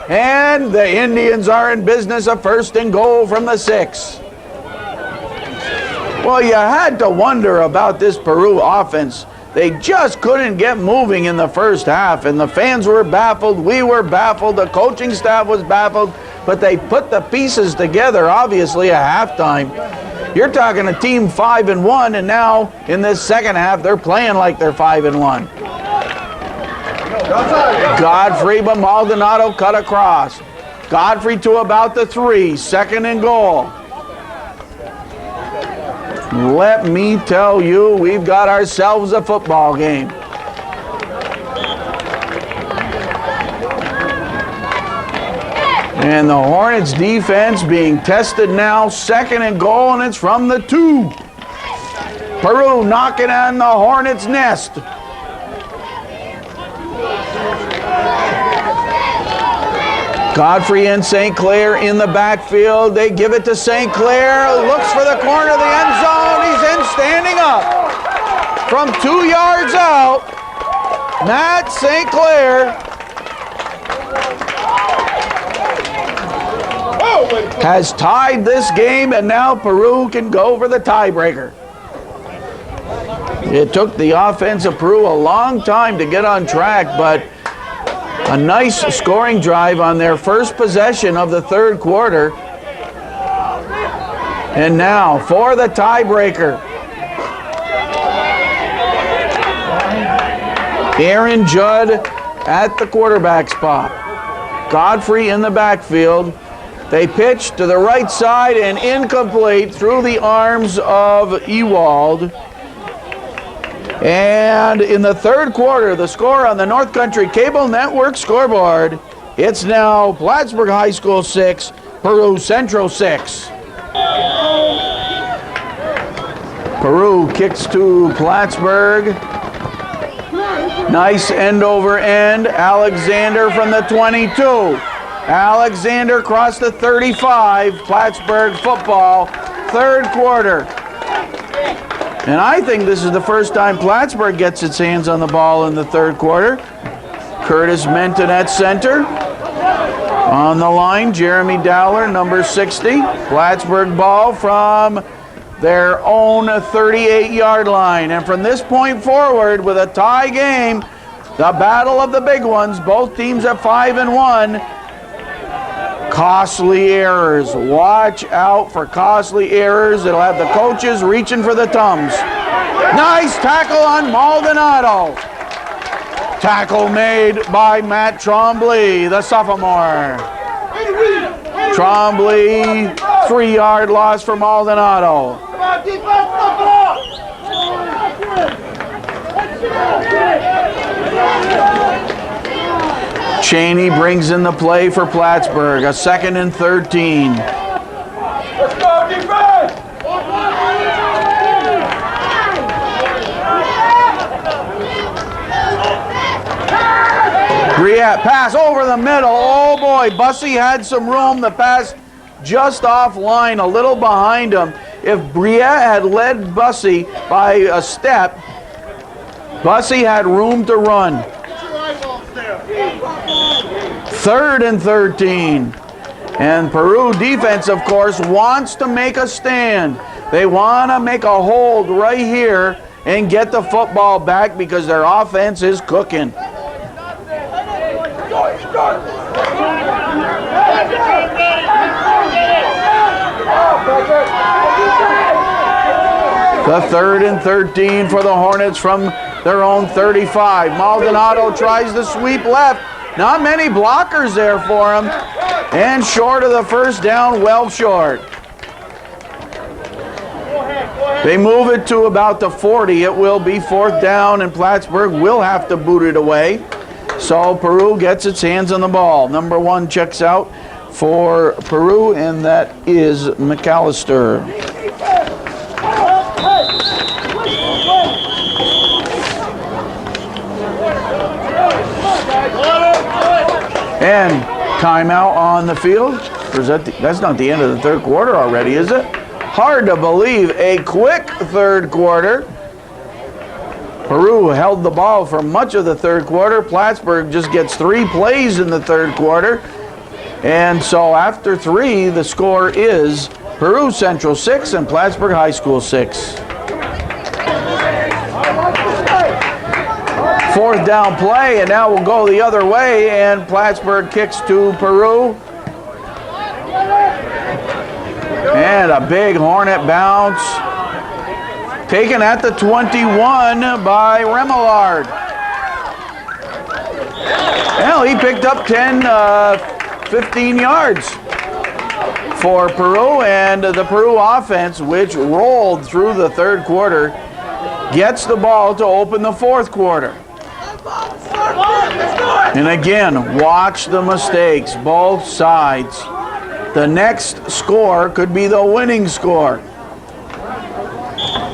A: And the Indians are in business, a 1st and goal from the 6. Well, you had to wonder about this Peru offense. They just couldn't get moving in the first half, and the fans were baffled. We were baffled. The coaching staff was baffled, but they put the pieces together, obviously, at halftime. You're talking a team 5-1, and now in this second half, they're playing like they're 5-1. Godfrey, but Maldonado cut across. Godfrey to about the 3, 2nd and goal. Let me tell you, we've got ourselves a football game. And the Hornets defense being tested now, 2nd and goal, and it's from the 2. Peru knocking on the Hornets' nest. Godfrey and St. Clair in the backfield. They give it to St. Clair. Looks for the corner of the end zone. He's in, standing up. From 2 yards out, Matt St. Clair has tied this game, and now Peru can go for the tiebreaker. It took the offense of Peru a long time to get on track, but a nice scoring drive on their first possession of the third quarter. And now for the tiebreaker. Aaron Judd at the quarterback spot. Godfrey in the backfield. They pitch to the right side and incomplete through the arms of Ewald. And in the third quarter, the score on the North Country Cable Network scoreboard, it's now Plattsburgh High School 6, Peru Central 6. Peru kicks to Plattsburgh. Nice end over end. Alexander from the 22. Alexander crossed the 35. Plattsburgh football, third quarter. And I think this is the first time Plattsburgh gets its hands on the ball in the third quarter. Curtis Menton at center. On the line, Jeremy Dowler, number 60. Plattsburgh ball from their own 38-yard line. And from this point forward, with a tie game, the battle of the big ones, both teams at 5-1. Costly errors. Watch out for costly errors. It'll have the coaches reaching for the Tums. Nice tackle on Maldonado. Tackle made by Matt Trombley, the sophomore. Trombley, 3-yard loss for Maldonado. Cheney brings in the play for Plattsburgh, a 2nd and 13.
C: Let's go, defense!
A: Briette, pass over the middle. Oh boy, Bussey had some room. The pass just offline, a little behind him. If Briette had led Bussey by a step, Bussey had room to run. 3rd and 13. And Peru defense, of course, wants to make a stand. They want to make a hold right here and get the football back because their offense is cooking. The 3rd and 13 for the Hornets from their own 35. Maldonado tries to sweep left. Not many blockers there for him. And short of the first down, well short. They move it to about the 40. It will be 4th down, and Plattsburgh will have to boot it away. So Peru gets its hands on the ball. Number 1 checks out for Peru, and that is McAllister. And timeout on the field. Or is that's not the end of the 3rd quarter already, is it? Hard to believe. A quick 3rd quarter. Peru held the ball for much of the 3rd quarter. Plattsburgh just gets 3 plays in the 3rd quarter. And so after 3, the score is Peru Central 6 and Plattsburgh High School 6. 4th down play, and now we'll go the other way, and Plattsburgh kicks to Peru. And a big Hornet bounce. Taken at the 21 by Remillard. Well, he picked up 15 yards for Peru, and the Peru offense, which rolled through the 3rd quarter, gets the ball to open the 4th quarter. And again, watch the mistakes, both sides. The next score could be the winning score.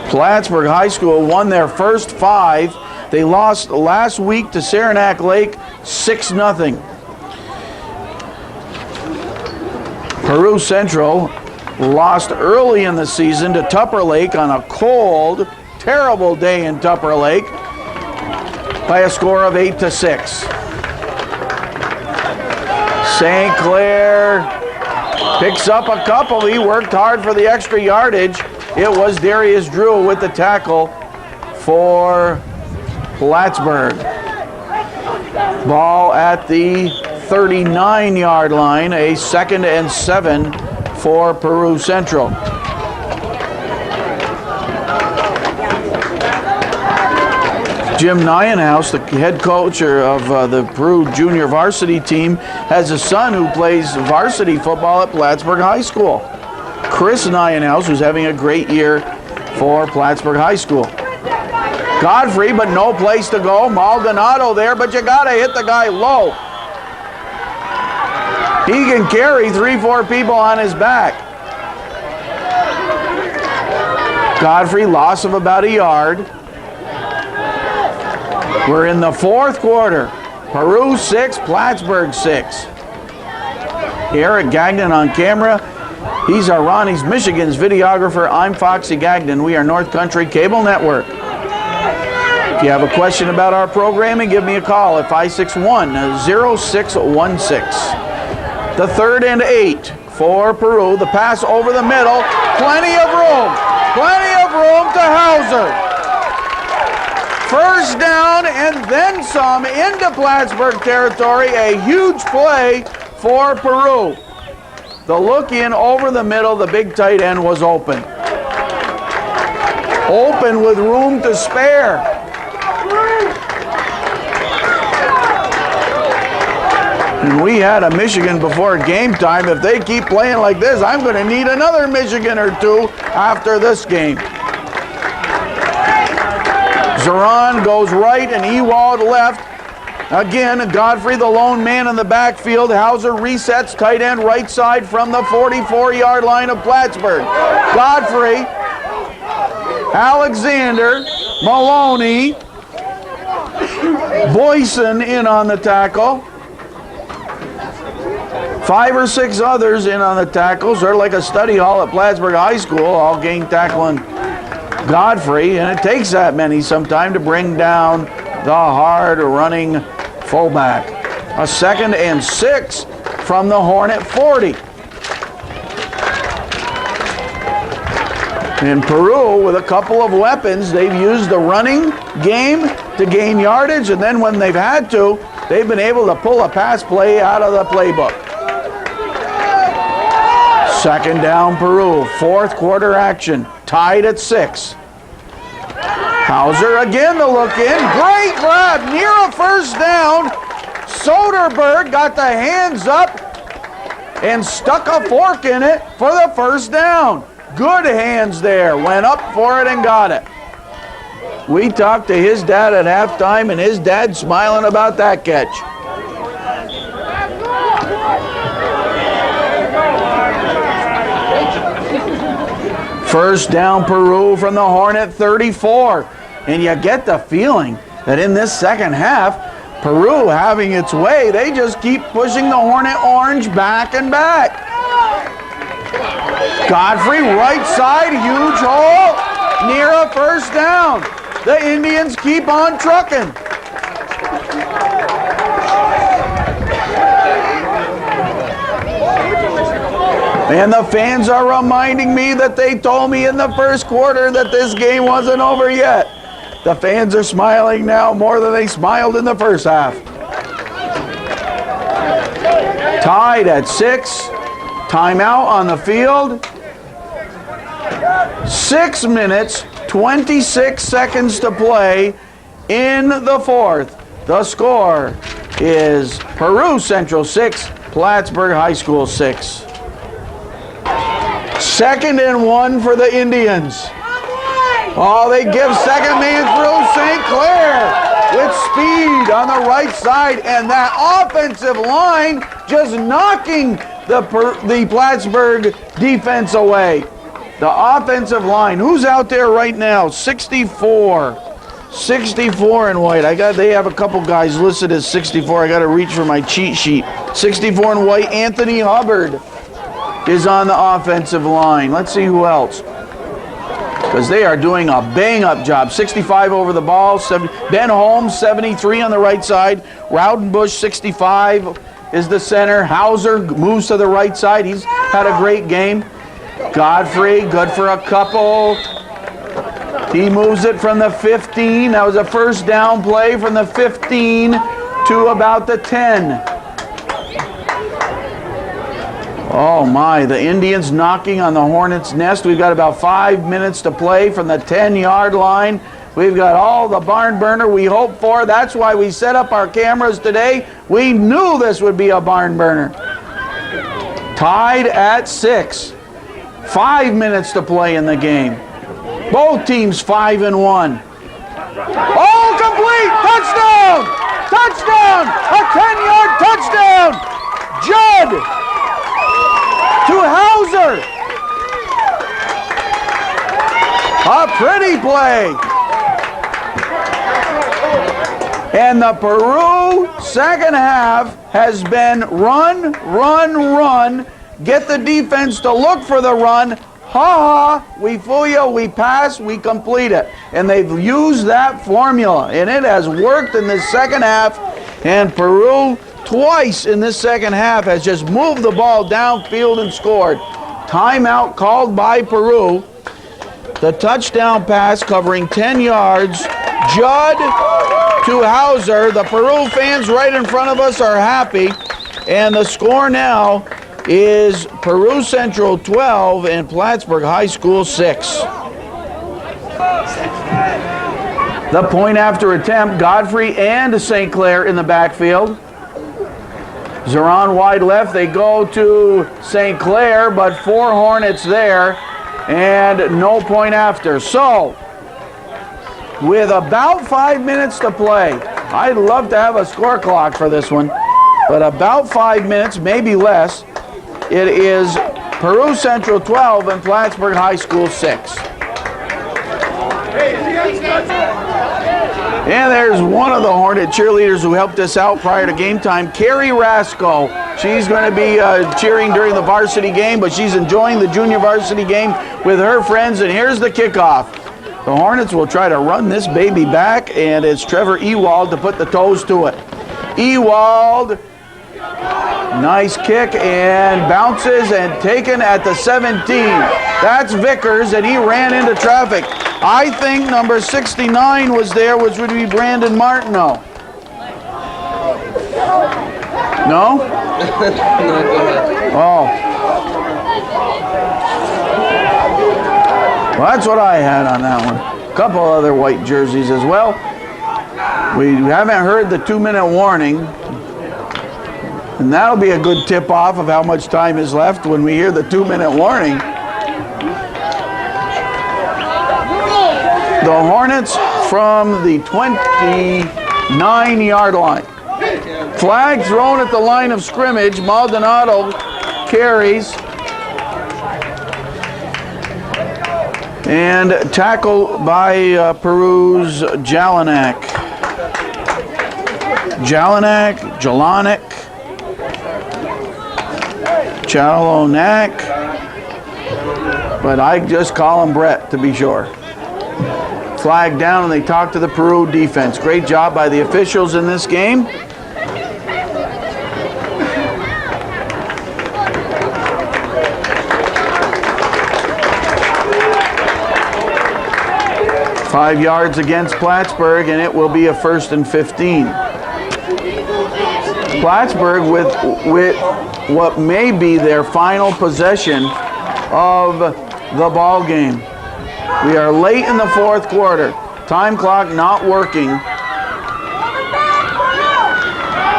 A: Plattsburgh High School won their first 5. They lost last week to Saranac Lake 6-0. Peru Central lost early in the season to Tupper Lake on a cold, terrible day in Tupper Lake by a score of 8-6. St. Clair picks up a couple. He worked hard for the extra yardage. It was Darius Drew with the tackle for Plattsburgh. Ball at the 39-yard line, a 2nd and 7 for Peru Central. Jim Nyenhouse, the head coach of the Peru junior varsity team, has a son who plays varsity football at Plattsburgh High School. Chris Nyenhouse, who's having a great year for Plattsburgh High School. Godfrey, but no place to go. Maldonado there, but you gotta hit the guy low. He can carry 3-4 people on his back. Godfrey, loss of about a yard. We're in the 4th quarter. Peru 6, Plattsburgh 6. Eric Gagnon on camera. He's our Ronnie's Michigan's videographer. I'm Foxy Gagnon. We are North Country Cable Network. If you have a question about our programming, give me a call at 561-0616. The 3rd and 8 for Peru. The pass over the middle. Plenty of room. Plenty of room to Hauser. First down and then some into Plattsburgh territory. A huge play for Peru. The look in over the middle, the big tight end was open. Open with room to spare. And we had a Michigan before game time. If they keep playing like this, I'm going to need another Michigan or 2 after this game. Zeron goes right and Ewald left. Again, Godfrey, the lone man in the backfield. Hauser resets tight end right side from the 44-yard line of Plattsburgh. Godfrey, Alexander, Maloney, Boyson in on the tackle. 5 or 6 others in on the tackles. They're like a study hall at Plattsburgh High School, all gang tackling Godfrey, and it takes that many sometime to bring down the hard-running fullback. A 2nd and 6 from the Hornet 40. And Peru, with a couple of weapons, they've used the running game to gain yardage, and then when they've had to, they've been able to pull a pass play out of the playbook. Second down, Peru. Fourth quarter action. Tied at 6. Hauser again to look in. Great grab near a first down. Soderberg got the hands up and stuck a fork in it for the first down. Good hands there. Went up for it and got it. We talked to his dad at halftime, and his dad smiling about that catch. First down, Peru from the Hornet 34. And you get the feeling that in this second half, Peru having its way, they just keep pushing the Hornet orange back and back. Godfrey, right side, huge hole, near a first down. The Indians keep on trucking. And the fans are reminding me that they told me in the first quarter that this game wasn't over yet. The fans are smiling now more than they smiled in the first half. Tied at 6. Timeout on the field. 6 minutes, 26 seconds to play in the fourth. The score is Peru Central 6, Plattsburgh High School 6. 2nd and 1 for the Indians. Oh, they give second man through St. Clair with speed on the right side, and that offensive line just knocking the Plattsburgh defense away. The offensive line, who's out there right now? 64 in white. They have a couple guys listed as 64. I got to reach for my cheat sheet. 64 in white. Anthony Hubbard is on the offensive line. Let's see who else, because they are doing a bang-up job. 65 over the ball. Ben Holmes, 73 on the right side. Rowdenbush, 65 is the center. Hauser moves to the right side. He's had a great game. Godfrey, good for a couple. He moves it from the 15. That was a first down play from the 15 to about the 10. Oh my, the Indians knocking on the Hornets' nest. We've got about 5 minutes to play from the 10-yard line. We've got all the barn burner we hoped for. That's why we set up our cameras today. We knew this would be a barn burner. Tied at 6. 5 minutes to play in the game. Both teams 5 and 1. Oh, complete! Touchdown! Touchdown! A 10-yard touchdown! Judd to Hauser. A pretty play. And the Peru second half has been run, run, run. Get the defense to look for the run. Ha ha, we fool you, we pass, we complete it. And they've used that formula, and it has worked in the second half. And Peru twice in this second half has just moved the ball downfield and scored. Timeout called by Peru. The touchdown pass covering 10 yards. Judd to Hauser. The Peru fans right in front of us are happy. And the score now is Peru Central 12 and Plattsburgh High School 6. The point after attempt, Godfrey and St. Clair in the backfield. Zeron wide left, they go to St. Clair, but 4 Hornets there, and no point after. So, with about 5 minutes to play, I'd love to have a score clock for this one, but about 5 minutes, maybe less. It is Peru Central 12 and Plattsburgh High School 6. And there's one of the Hornet cheerleaders who helped us out prior to game time, Carrie Rasco. She's going to be cheering during the varsity game, but she's enjoying the junior varsity game with her friends. And here's the kickoff. The Hornets will try to run this baby back, and it's Trevor Ewald to put the toes to it. Ewald Nice kick and bounces and taken at the 17. That's Vickers, and he ran into traffic. I think number 69 was there, which would be Brandon Martineau. No? Oh. Well, that's what I had on that one. A couple other white jerseys as well. We haven't heard the 2-minute warning. And that'll be a good tip-off of how much time is left when we hear the 2-minute warning. The Hornets from the 29-yard line. Flag thrown at the line of scrimmage. Maldonado carries. And tackle by Peru's Jelinek. Chalonek, but I just call him Brett to be sure. Flag down, and they talk to the Peru defense. Great job by the officials in this game. Five yards against Plattsburgh, and it will be a 1st and 15. Plattsburgh with what may be their final possession of the ball game. We are late in the 4th quarter. Time clock not working.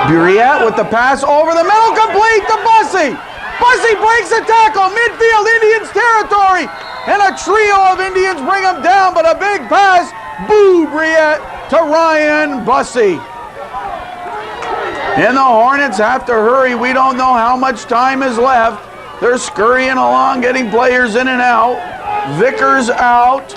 A: Buriette with the pass over the middle, complete to Bussey. Bussey breaks the tackle, midfield, Indians territory. And a trio of Indians bring him down, but a big pass, Buriette to Ryan Bussey. And the Hornets have to hurry. We don't know how much time is left. They're scurrying along, getting players in and out. Vickers out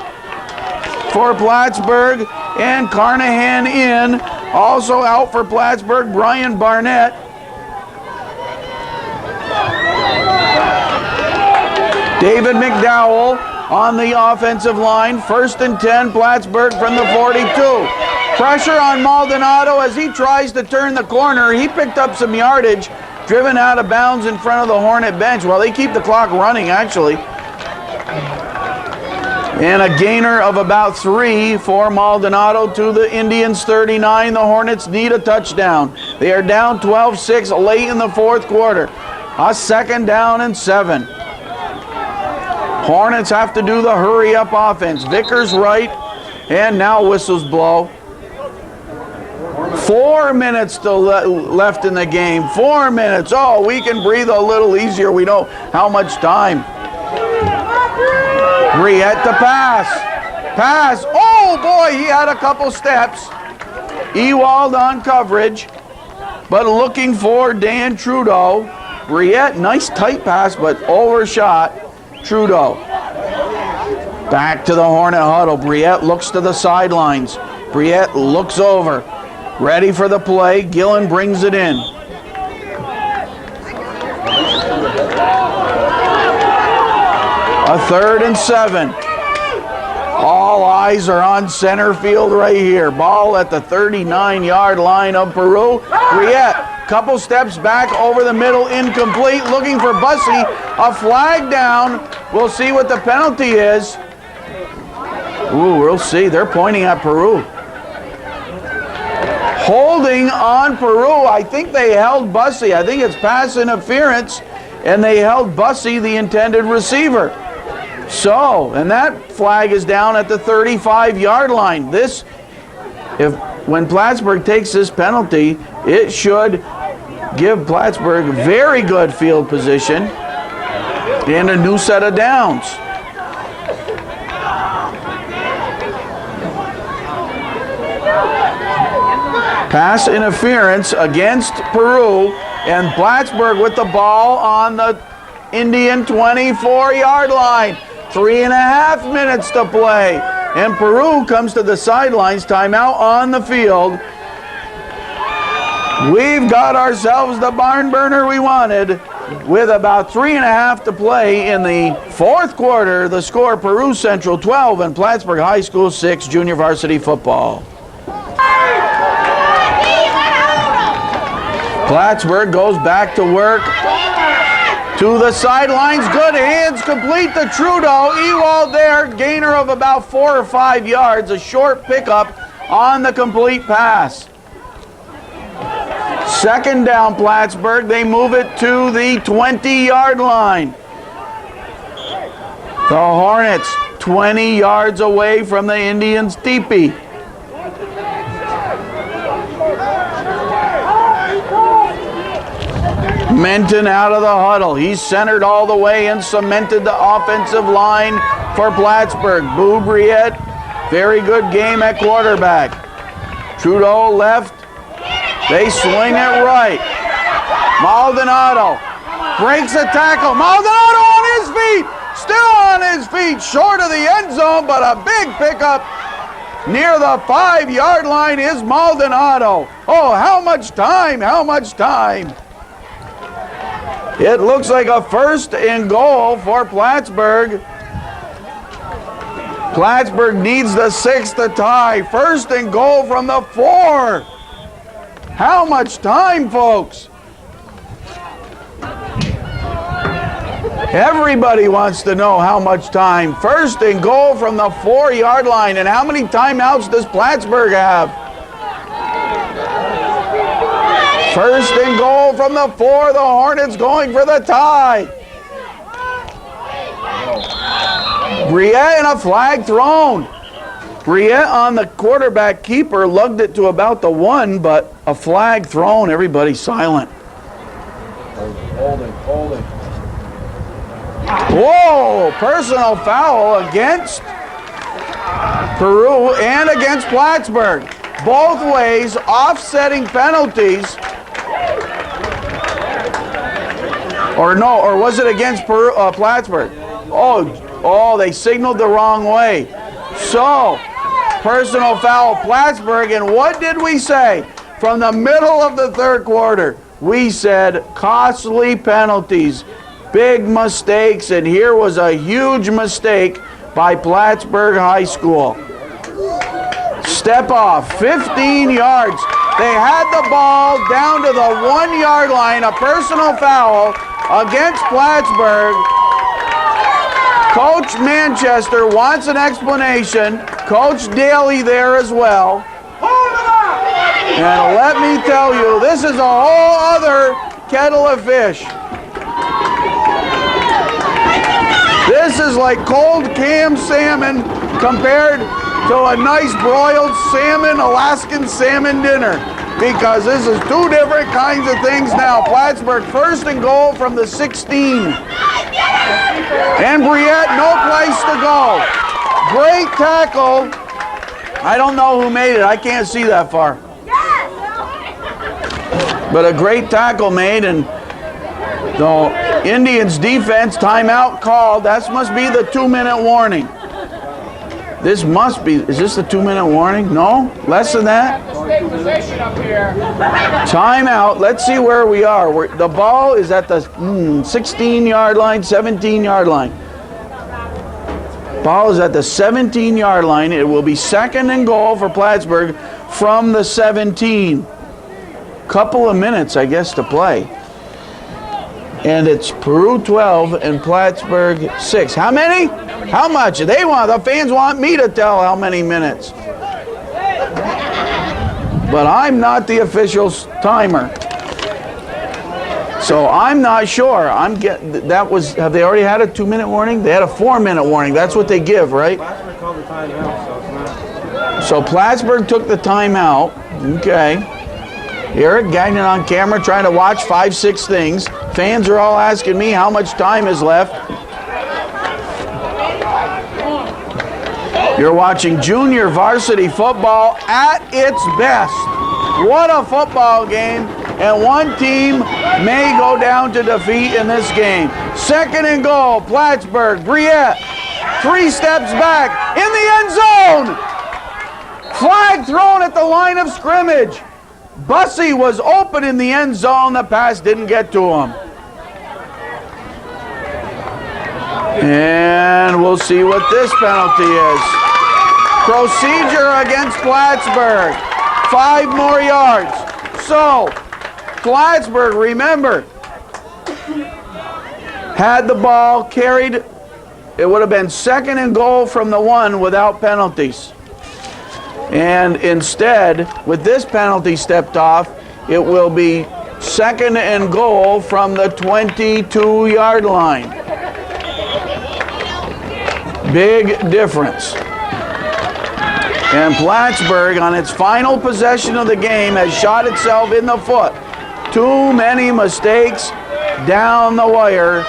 A: for Plattsburgh, and Carnahan in. Also out for Plattsburgh, Brian Barnett. David McDowell on the offensive line. 1st and 10, Plattsburgh from the 42. Pressure on Maldonado as he tries to turn the corner. He picked up some yardage, driven out of bounds in front of the Hornet bench. Well, they keep the clock running, actually. And a gainer of about 3 for Maldonado to the Indians 39. The Hornets need a touchdown. They are down 12-6 late in the 4th quarter. A 2nd down and 7. Hornets have to do the hurry-up offense. Vickers right, and now whistles blow. 4 minutes still left in the game. 4 minutes. Oh, we can breathe a little easier. We know how much time. Buriette to pass. Pass. Oh, boy, he had a couple steps. Ewald on coverage, but looking for Dan Trudeau. Buriette, nice tight pass, but overshot Trudeau. Back to the Hornet huddle. Buriette looks to the sidelines. Buriette looks over. Ready for the play. Gillen brings it in. A 3rd and 7. All eyes are on center field right here. Ball at the 39-yard line of Peru. Buriette, couple steps back over the middle, incomplete. Looking for Bussey. A flag down. We'll see what the penalty is. Ooh, we'll see. They're pointing at Peru. Holding on Peru. I think they held Bussey. I think it's pass interference, and they held Bussey, the intended receiver. So, and that flag is down at the 35-yard line. When Plattsburgh takes this penalty, it should give Plattsburgh very good field position and a new set of downs. Pass interference against Peru, and Plattsburgh with the ball on the Indian 24-yard line. 3.5 minutes to play, and Peru comes to the sidelines. Timeout on the field. We've got ourselves the barn burner we wanted. With about 3.5 to play in the 4th quarter, the score: Peru Central 12 and Plattsburgh High School 6 junior varsity football. Plattsburgh goes back to work. To the sidelines, good hands, complete to Trudeau. Ewald there, gainer of about 4 or 5 yards. A short pickup on the complete pass. Second down, Plattsburgh. They move it to the 20-yard line. The Hornets 20 yards away from the Indians' teepee. Menton out of the huddle. He's centered all the way and cemented the offensive line for Plattsburgh. Boubriette, very good game at quarterback. Trudeau left. They swing it right. Maldonado breaks a tackle. Maldonado on his feet. Still on his feet. Short of the end zone, but a big pickup. Near the 5-yard line is Maldonado. Oh, how much time? How much time? It looks like a 1st and goal for Plattsburgh. Plattsburgh needs the 6 to tie. 1st and goal from the 4. How much time, folks? Everybody wants to know how much time. 1st and goal from the 4-yard line. And how many timeouts does Plattsburgh have? 1st and goal from the 4. The Hornets going for the tie. Briette and a flag thrown. Briette on the quarterback keeper lugged it to about the 1, but a flag thrown. Everybody silent.
B: Holding.
A: Whoa! Personal foul against Peru and against Plattsburgh. Both ways, offsetting penalties. Or no, or was it against Plattsburgh? Oh, they signaled the wrong way. So, personal foul, Plattsburgh, and what did we say? From the middle of the 3rd quarter, we said costly penalties, big mistakes, and here was a huge mistake by Plattsburgh High School. Step off, 15 yards. They had the ball down to the 1-yard line, a personal foul against Plattsburgh. Coach Manchester wants an explanation. Coach Daly there as well. And let me tell you, this is a whole other kettle of fish. This is like cold canned salmon compared to a nice broiled salmon, Alaskan salmon dinner. Because this is 2 different kinds of things now. Plattsburgh 1st and goal from the 16. And Briette, no place to go. Great tackle. I don't know who made it. I can't see that far. But a great tackle made, and the Indians defense timeout called. That must be the 2-minute warning. This must be, is this the 2-minute warning? No? Less than that? Timeout. Let's see where we are. The ball is at the 16-yard line, 17-yard line. Ball is at the 17-yard line. It will be 2nd and goal for Plattsburgh from the 17. Couple of minutes, I guess, to play. And it's Peru 12 and Plattsburgh 6. How many? How much? The fans want me to tell how many minutes. But I'm not the official timer. So I'm not sure. Have they already had a 2-minute warning? They had a 4-minute warning. That's what they give, right?
B: Plattsburgh called the timeout, so it's not.
A: So Plattsburgh took the timeout. Okay. Eric Gagnon on camera trying to watch 5, 6 things. Fans are all asking me how much time is left. You're watching junior varsity football at its best. What a football game. And one team may go down to defeat in this game. 2nd and goal, Plattsburgh. Briette, 3 steps back in the end zone. Flag thrown at the line of scrimmage. Bussey was open in the end zone. The pass didn't get to him. And we'll see what this penalty is. Procedure against Plattsburgh. 5 more yards. So, Plattsburgh, remember, had the ball carried. It would have been 2nd and goal from the 1 without penalties. And instead, with this penalty stepped off, it will be 2nd and goal from the 22-yard line. Big difference. And Plattsburgh, on its final possession of the game, has shot itself in the foot. Too many mistakes down the wire.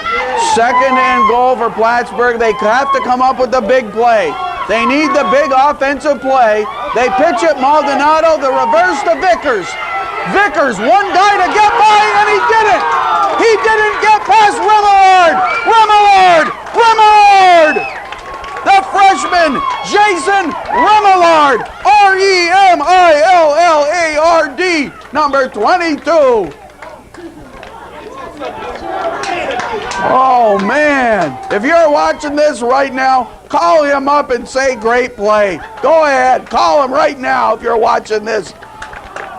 A: 2nd and goal for Plattsburgh. They have to come up with the big play. They need the big offensive play. They pitch it, Maldonado, the reverse to Vickers. Vickers, one guy to get by, and he didn't. He didn't get past Remillard. Remillard! The freshman, Jason Remillard. R-E-M-I-L-L-A-R-D, number 22. Oh, man. If you're watching this right now, call him up and say great play. Go ahead. Call him right now if you're watching this.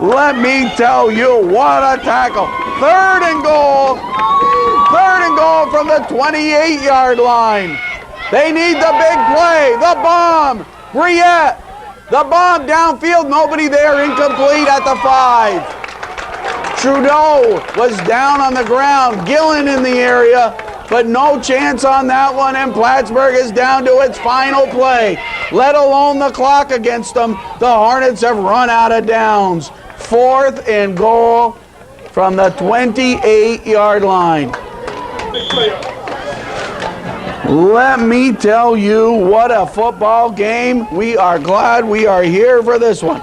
A: Let me tell you, what a tackle. 3rd and goal. 3rd and goal from the 28-yard line. They need the big play. The bomb. Briette. The bomb downfield. Nobody there. Incomplete at the 5. Trudeau was down on the ground. Gillen in the area, but no chance on that one, and Plattsburgh is down to its final play. Let alone the clock against them. The Hornets have run out of downs. 4th and goal from the 28-yard line. Let me tell you, what a football game. We are glad we are here for this one.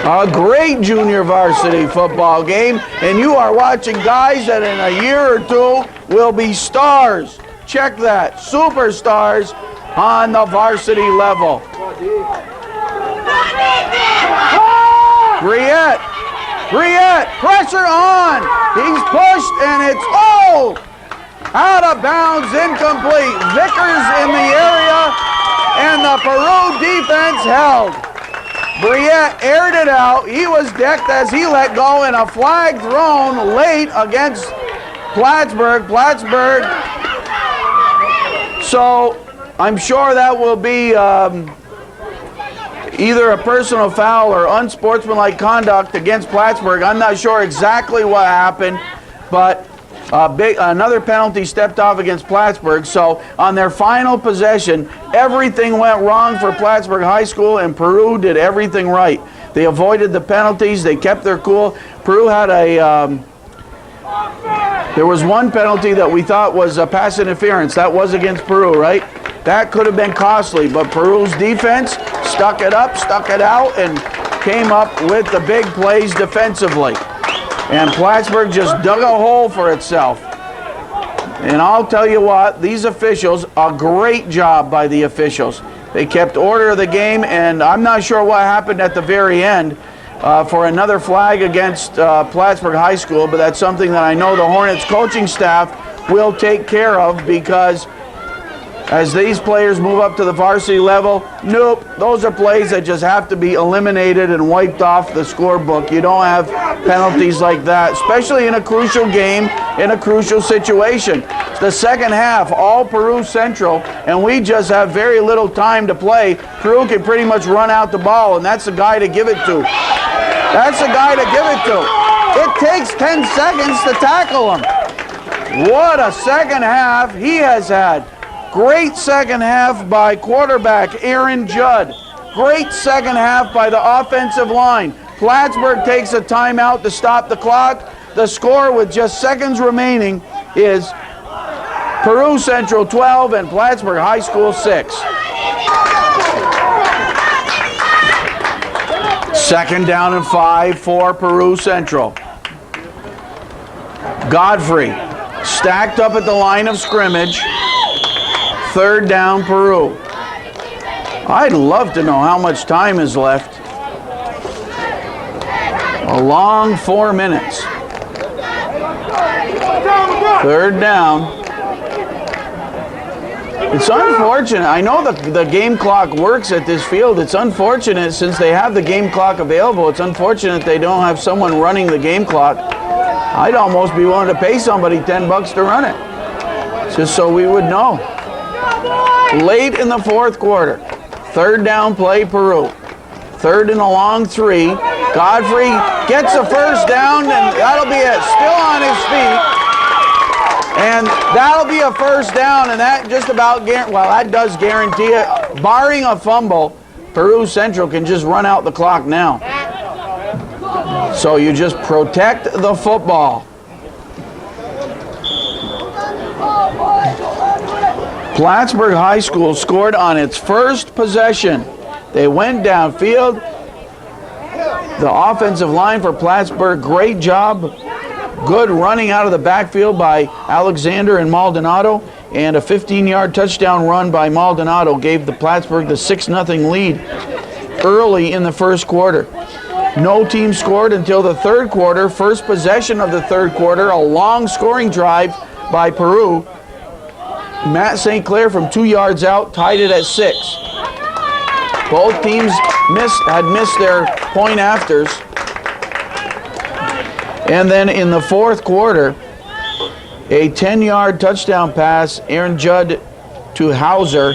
A: A great junior varsity football game, and you are watching guys that in a year or 2 will be stars. Check that, superstars on the varsity level. Briette, pressure on. He's pushed, and it's out of bounds, incomplete. Vickers in the area, and the Peru defense held. Briette aired it out. He was decked as he let go, and a flag thrown late against Plattsburgh. So I'm sure that will be either a personal foul or unsportsmanlike conduct against Plattsburgh. I'm not sure exactly what happened, but another penalty stepped off against Plattsburgh. So on their final possession, everything went wrong for Plattsburgh High School, and Peru did everything right. They avoided the penalties. They kept their cool. Peru had there was one penalty that we thought was a pass interference. That was against Peru, right? That could have been costly, but Peru's defense stuck it up, stuck it out, and came up with the big plays defensively. And Plattsburgh just dug a hole for itself. And I'll tell you what, these officials, a great job by the officials. They kept order of the game, and I'm not sure what happened at the very end for another flag against Plattsburgh High School, but that's something that I know the Hornets coaching staff will take care of, because as these players move up to the varsity level, nope, those are plays that just have to be eliminated and wiped off the scorebook. You don't have penalties like that, especially in a crucial game, in a crucial situation. The second half, all Peru Central, and we just have very little time to play. Peru can pretty much run out the ball, and that's the guy to give it to. That's the guy to give it to. It takes 10 seconds to tackle him. What a second half he has had. Great second half by quarterback Aaron Judd. Great second half by the offensive line. Plattsburgh takes a timeout to stop the clock. The score with just seconds remaining is Peru Central 12 and Plattsburgh High School 6. Second down and 5 for Peru Central. Godfrey stacked up at the line of scrimmage. Third down, Peru. I'd love to know how much time is left. A long 4 minutes. Third down. It's unfortunate. I know the game clock works at this field. It's unfortunate since they have the game clock available. It's unfortunate they don't have someone running the game clock. I'd almost be willing to pay somebody $10 to run it, just so we would know. Late in the fourth quarter, third down play, Peru. Third and a long 3. Godfrey gets a first down, and that'll be it. Still on his feet. And that'll be a first down, and that just about, that does guarantee it. Barring a fumble, Peru Central can just run out the clock now. So you just protect the football. Plattsburgh High School scored on its first possession. They went downfield. The offensive line for Plattsburgh, great job. Good running out of the backfield by Alexander and Maldonado, and a 15-yard touchdown run by Maldonado gave the Plattsburgh the 6-0 lead early in the first quarter. No team scored until the third quarter. First possession of the third quarter, a long scoring drive by Peru. Matt St. Clair from 2 yards out tied it at 6. Both teams had missed their point afters. And then in the fourth quarter, a 10-yard touchdown pass, Aaron Judd to Hauser,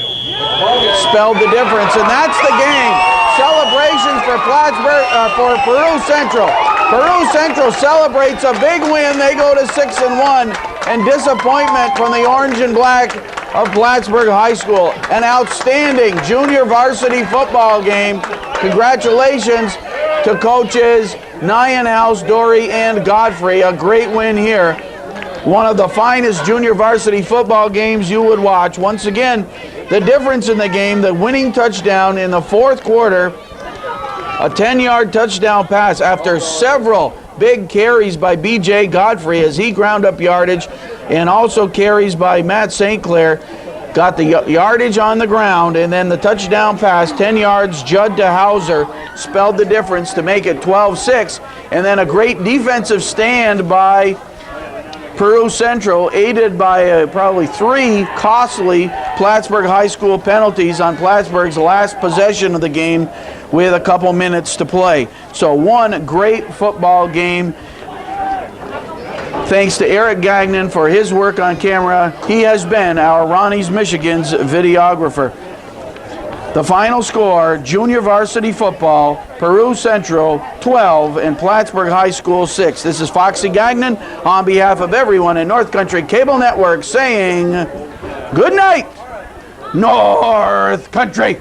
A: spelled the difference, and that's the game. Celebrations for Plattsburgh, for Peru Central. Peru Central celebrates a big win. They go to 6-1, and disappointment from the orange and black of Plattsburgh High School. An outstanding junior varsity football game. Congratulations to coaches Nyan House, Dory, and Godfrey. A great win here. One of the finest junior varsity football games you would watch. Once again, the difference in the game, the winning touchdown in the fourth quarter, a 10-yard touchdown pass after several big carries by B.J. Godfrey as he ground up yardage, and also carries by Matt St. Clair. Got the yardage on the ground, and then the touchdown pass, 10 yards, Judd to Hauser, spelled the difference to make it 12-6. And then a great defensive stand by Peru Central, aided by probably 3 costly Plattsburgh High School penalties on Plattsburgh's last possession of the game with a couple minutes to play. So one great football game. Thanks to Eric Gagnon for his work on camera. He has been our Ronnie's Michigan's videographer. The final score, junior varsity football, Peru Central 12 and Plattsburgh High School 6. This is Foxy Gagnon on behalf of everyone in North Country Cable Network saying good night, North Country.